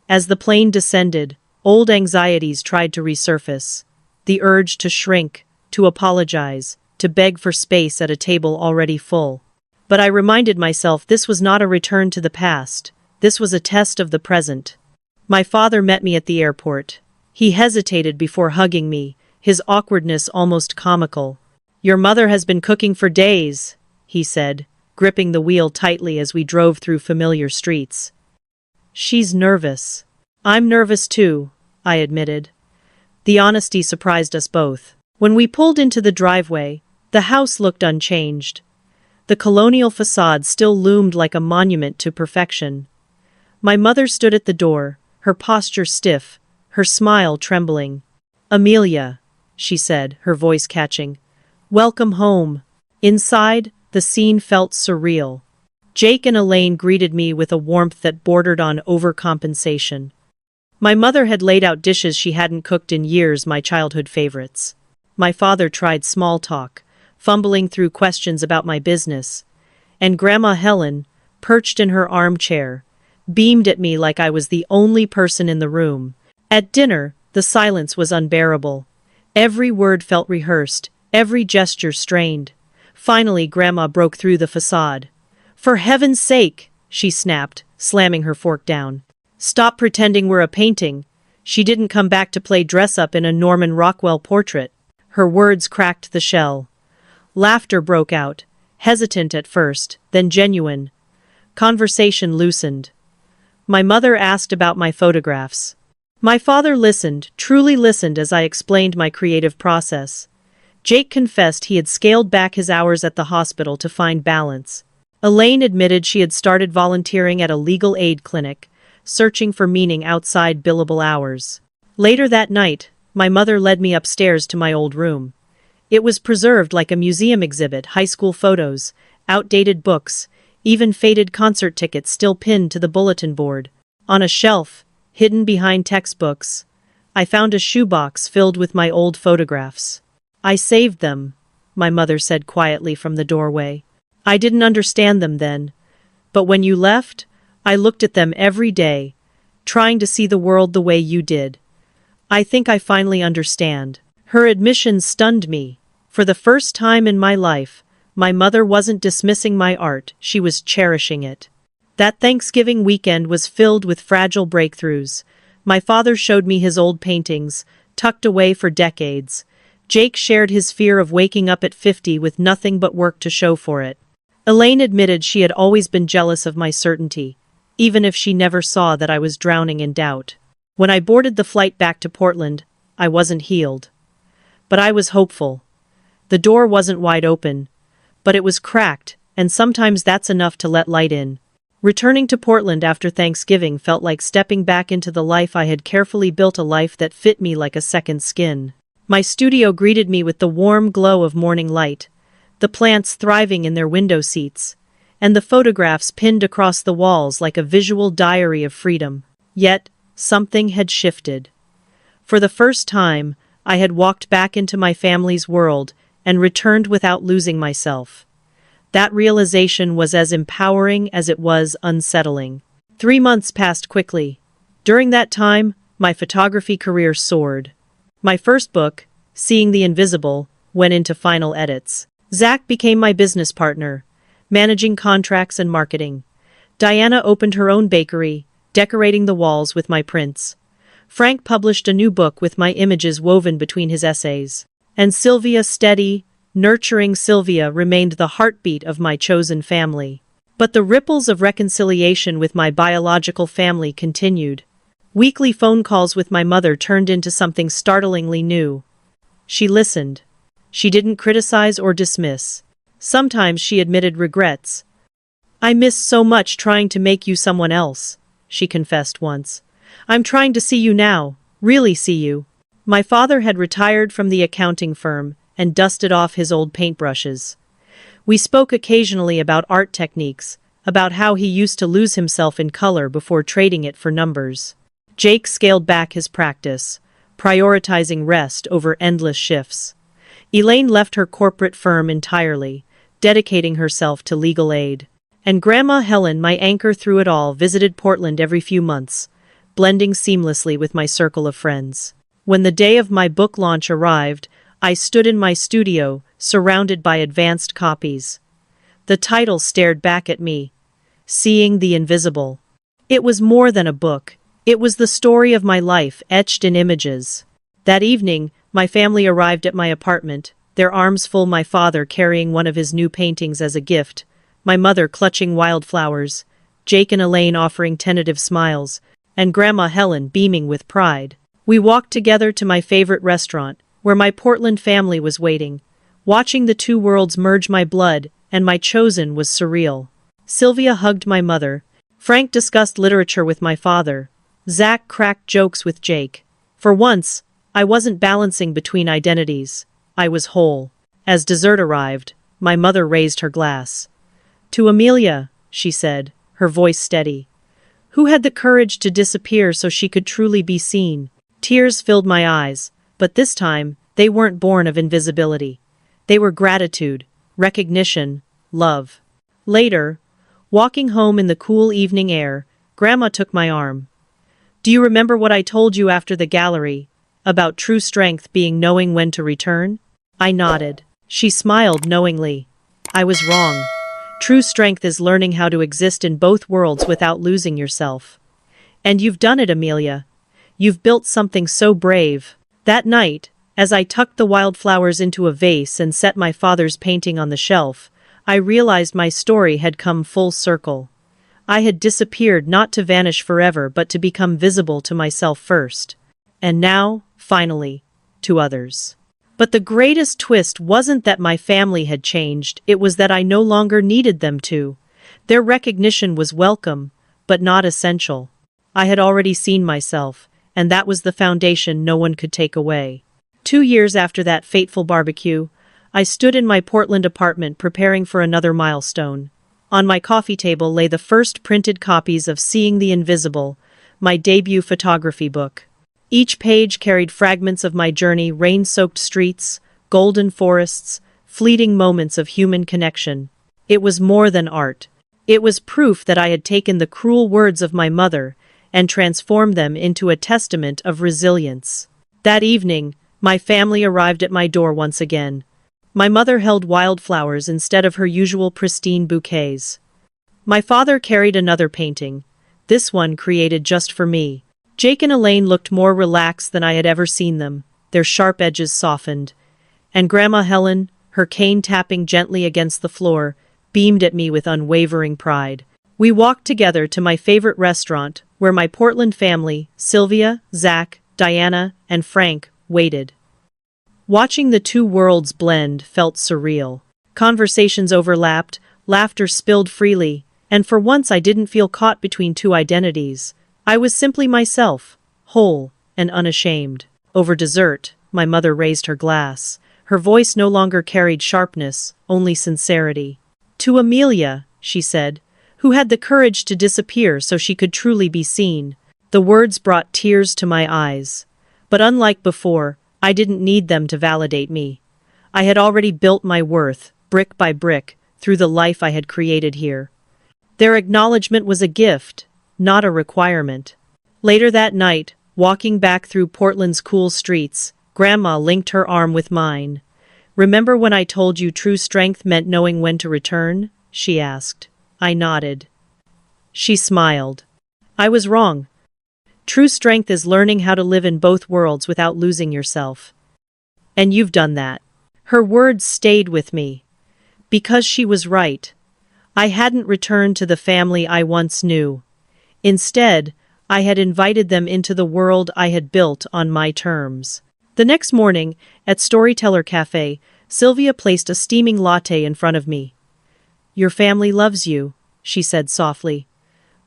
As the plane descended, old anxieties tried to resurface. The urge to shrink, to apologize, to beg for space at a table already full. But I reminded myself this was not a return to the past. This was a test of the present. My father met me at the airport. He hesitated before hugging me, his awkwardness almost comical. "Your mother has been cooking for days," he said, gripping the wheel tightly as we drove through familiar streets. "She's nervous." "I'm nervous too," I admitted. The honesty surprised us both. When we pulled into the driveway, the house looked unchanged. The colonial facade still loomed like a monument to perfection. My mother stood at the door, her posture stiff, her smile trembling. "Amelia," she said, her voice catching. "Welcome home." Inside, the scene felt surreal. Jake and Elaine greeted me with a warmth that bordered on overcompensation. My mother had laid out dishes she hadn't cooked in years, my childhood favorites. My father tried small talk, fumbling through questions about my business. And Grandma Helen, perched in her armchair, beamed at me like I was the only person in the room. At dinner, the silence was unbearable. Every word felt rehearsed, every gesture strained. Finally, Grandma broke through the facade. "For heaven's sake," she snapped, slamming her fork down. "Stop pretending we're a painting." She didn't come back to play dress-up in a Norman Rockwell portrait. Her words cracked the shell. Laughter broke out, hesitant at first, then genuine. Conversation loosened. My mother asked about my photographs. My father listened, truly listened as I explained my creative process. Jake confessed he had scaled back his hours at the hospital to find balance. Elaine admitted she had started volunteering at a legal aid clinic, searching for meaning outside billable hours. Later that night, my mother led me upstairs to my old room. It was preserved like a museum exhibit, high school photos, outdated books, even faded concert tickets still pinned to the bulletin board. On a shelf, hidden behind textbooks, I found a shoebox filled with my old photographs. "I saved them," my mother said quietly from the doorway. "I didn't understand them then. But when you left, I looked at them every day, trying to see the world the way you did. I think I finally understand." Her admission stunned me. For the first time in my life, my mother wasn't dismissing my art, she was cherishing it. That Thanksgiving weekend was filled with fragile breakthroughs. My father showed me his old paintings, tucked away for decades. Jake shared his fear of waking up at 50 with nothing but work to show for it. Elaine admitted she had always been jealous of my certainty, even if she never saw that I was drowning in doubt. When I boarded the flight back to Portland, I wasn't healed. But I was hopeful. The door wasn't wide open, but it was cracked, and sometimes that's enough to let light in. Returning to Portland after Thanksgiving felt like stepping back into the life I had carefully built, a life that fit me like a second skin. My studio greeted me with the warm glow of morning light, the plants thriving in their window seats, and the photographs pinned across the walls like a visual diary of freedom. Yet, something had shifted. For the first time, I had walked back into my family's world and returned without losing myself. That realization was as empowering as it was unsettling. 3 months passed quickly. During that time, my photography career soared. My first book, Seeing the Invisible, went into final edits. Zach became my business partner, managing contracts and marketing. Diana opened her own bakery, decorating the walls with my prints. Frank published a new book with my images woven between his essays. And Sylvia, steady, nurturing Sylvia, remained the heartbeat of my chosen family. But the ripples of reconciliation with my biological family continued. Weekly phone calls with my mother turned into something startlingly new. She listened. She didn't criticize or dismiss. Sometimes she admitted regrets. "I miss so much trying to make you someone else," she confessed once. "I'm trying to see you now, really see you." My father had retired from the accounting firm and dusted off his old paintbrushes. We spoke occasionally about art techniques, about how he used to lose himself in color before trading it for numbers. Jake scaled back his practice, prioritizing rest over endless shifts. Elaine left her corporate firm entirely, dedicating herself to legal aid. And Grandma Helen, my anchor through it all, visited Portland every few months, blending seamlessly with my circle of friends. When the day of my book launch arrived, I stood in my studio, surrounded by advanced copies. The title stared back at me, Seeing the Invisible. It was more than a book. It was the story of my life etched in images. That evening, my family arrived at my apartment, their arms full, my father carrying one of his new paintings as a gift, my mother clutching wildflowers, Jake and Elaine offering tentative smiles, and Grandma Helen beaming with pride. We walked together to my favorite restaurant, where my Portland family was waiting. Watching the two worlds merge, my blood and my chosen, was surreal. Sylvia hugged my mother. Frank discussed literature with my father. Zach cracked jokes with Jake. For once, I wasn't balancing between identities. I was whole. As dessert arrived, my mother raised her glass. "To Amelia," she said, her voice steady, who had the courage to disappear so she could truly be seen. Tears filled my eyes, but this time, they weren't born of invisibility. They were gratitude, recognition, love. Later, walking home in the cool evening air, Grandma took my arm. "Do you remember what I told you after the gallery, about true strength being knowing when to return?" I nodded. She smiled knowingly. I was wrong. True strength is learning how to exist in both worlds without losing yourself. And you've done it, Amelia. You've built something so brave. That night, as I tucked the wildflowers into a vase and set my father's painting on the shelf, I realized my story had come full circle. I had disappeared not to vanish forever but to become visible to myself first. And now, finally, to others. But the greatest twist wasn't that my family had changed, it was that I no longer needed them to. Their recognition was welcome, but not essential. I had already seen myself, and that was the foundation no one could take away. 2 years after that fateful barbecue, I stood in my Portland apartment preparing for another milestone. On my coffee table lay the first printed copies of Seeing the Invisible, my debut photography book. Each page carried fragments of my journey: rain-soaked streets, golden forests, fleeting moments of human connection. It was more than art. It was proof that I had taken the cruel words of my mother and transformed them into a testament of resilience. That evening, my family arrived at my door once again. My mother held wildflowers instead of her usual pristine bouquets. My father carried another painting, this one created just for me. Jake and Elaine looked more relaxed than I had ever seen them, their sharp edges softened. And Grandma Helen, her cane tapping gently against the floor, beamed at me with unwavering pride. We walked together to my favorite restaurant, where my Portland family, Sylvia, Zach, Diana, and Frank, waited. Watching the two worlds blend felt surreal. Conversations overlapped, laughter spilled freely, and for once I didn't feel caught between two identities. I was simply myself, whole and unashamed. Over dessert, my mother raised her glass. Her voice no longer carried sharpness, only sincerity. "To Amelia," she said, "who had the courage to disappear so she could truly be seen." The words brought tears to my eyes. But unlike before, I didn't need them to validate me. I had already built my worth, brick by brick, through the life I had created here. Their acknowledgement was a gift, not a requirement. Later that night, walking back through Portland's cool streets, Grandma linked her arm with mine. "Remember when I told you true strength meant knowing when to return?" she asked. I nodded. She smiled. "I was wrong. True strength is learning how to live in both worlds without losing yourself. And you've done that." Her words stayed with me. Because she was right. I hadn't returned to the family I once knew. Instead, I had invited them into the world I had built on my terms. The next morning, at Storyteller Cafe, Sylvia placed a steaming latte in front of me. "Your family loves you," she said softly.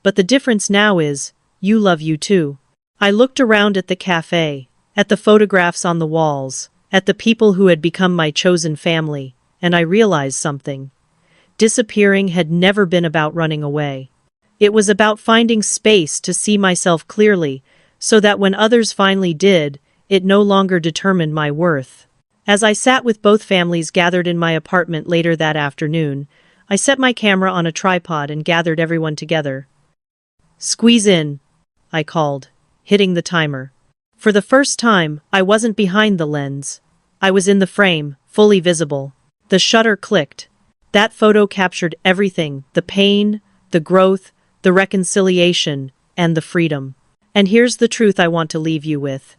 "But the difference now is, you love you too." I looked around at the cafe, at the photographs on the walls, at the people who had become my chosen family, and I realized something. Disappearing had never been about running away. It was about finding space to see myself clearly, so that when others finally did, it no longer determined my worth. As I sat with both families gathered in my apartment later that afternoon, I set my camera on a tripod and gathered everyone together. "Squeeze in," I called, hitting the timer. For the first time, I wasn't behind the lens. I was in the frame, fully visible. The shutter clicked. That photo captured everything, the pain, the growth, the reconciliation, and the freedom. And here's the truth I want to leave you with.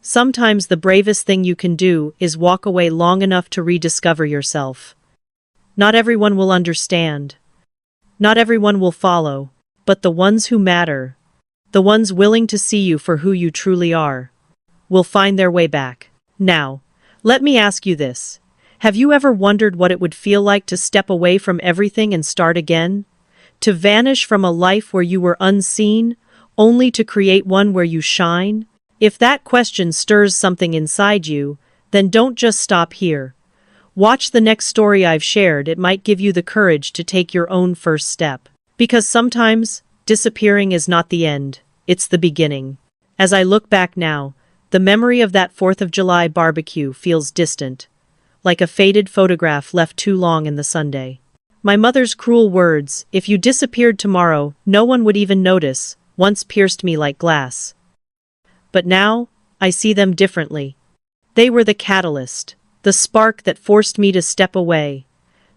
Sometimes the bravest thing you can do is walk away long enough to rediscover yourself. Not everyone will understand. Not everyone will follow. But the ones who matter, the ones willing to see you for who you truly are, will find their way back. Now, let me ask you this. Have you ever wondered what it would feel like to step away from everything and start again? To vanish from a life where you were unseen, only to create one where you shine? If that question stirs something inside you, then don't just stop here. Watch the next story I've shared. It might give you the courage to take your own first step. Because sometimes, disappearing is not the end, it's the beginning. As I look back now, the memory of that 4th of July barbecue feels distant, like a faded photograph left too long in the Sunday. My mother's cruel words, "If you disappeared tomorrow, no one would even notice," once pierced me like glass. But now, I see them differently. They were the catalyst, the spark that forced me to step away,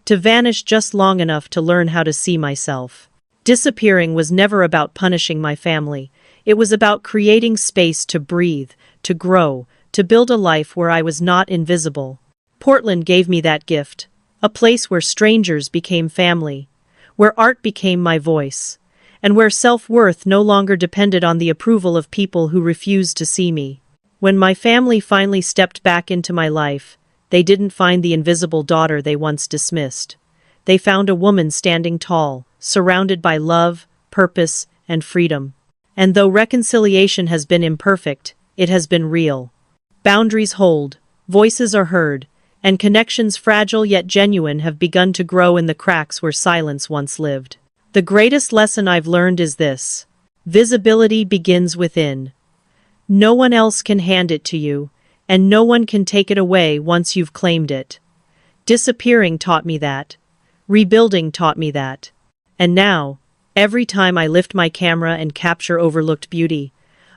to vanish just long enough to learn how to see myself. Disappearing was never about punishing my family. It was about creating space to breathe, to grow, to build a life where I was not invisible. Portland gave me that gift, a place where strangers became family, where art became my voice, and where self-worth no longer depended on the approval of people who refused to see me. When my family finally stepped back into my life, they didn't find the invisible daughter they once dismissed. They found a woman standing tall, surrounded by love, purpose, and freedom. And though reconciliation has been imperfect, it has been real. Boundaries hold, voices are heard, and connections fragile yet genuine have begun to grow in the cracks where silence once lived. The greatest lesson I've learned is this: visibility begins within. No one else can hand it to you, and no one can take it away once you've claimed it. Disappearing taught me that. Rebuilding taught me that. And now, every time I lift my camera and capture overlooked beauty,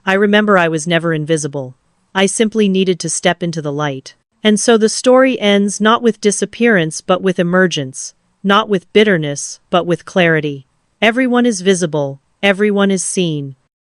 I remember I was never invisible. I simply needed to step into the light. And so the story ends not with disappearance but with emergence, not with bitterness, but with clarity. Everyone is visible, everyone is seen,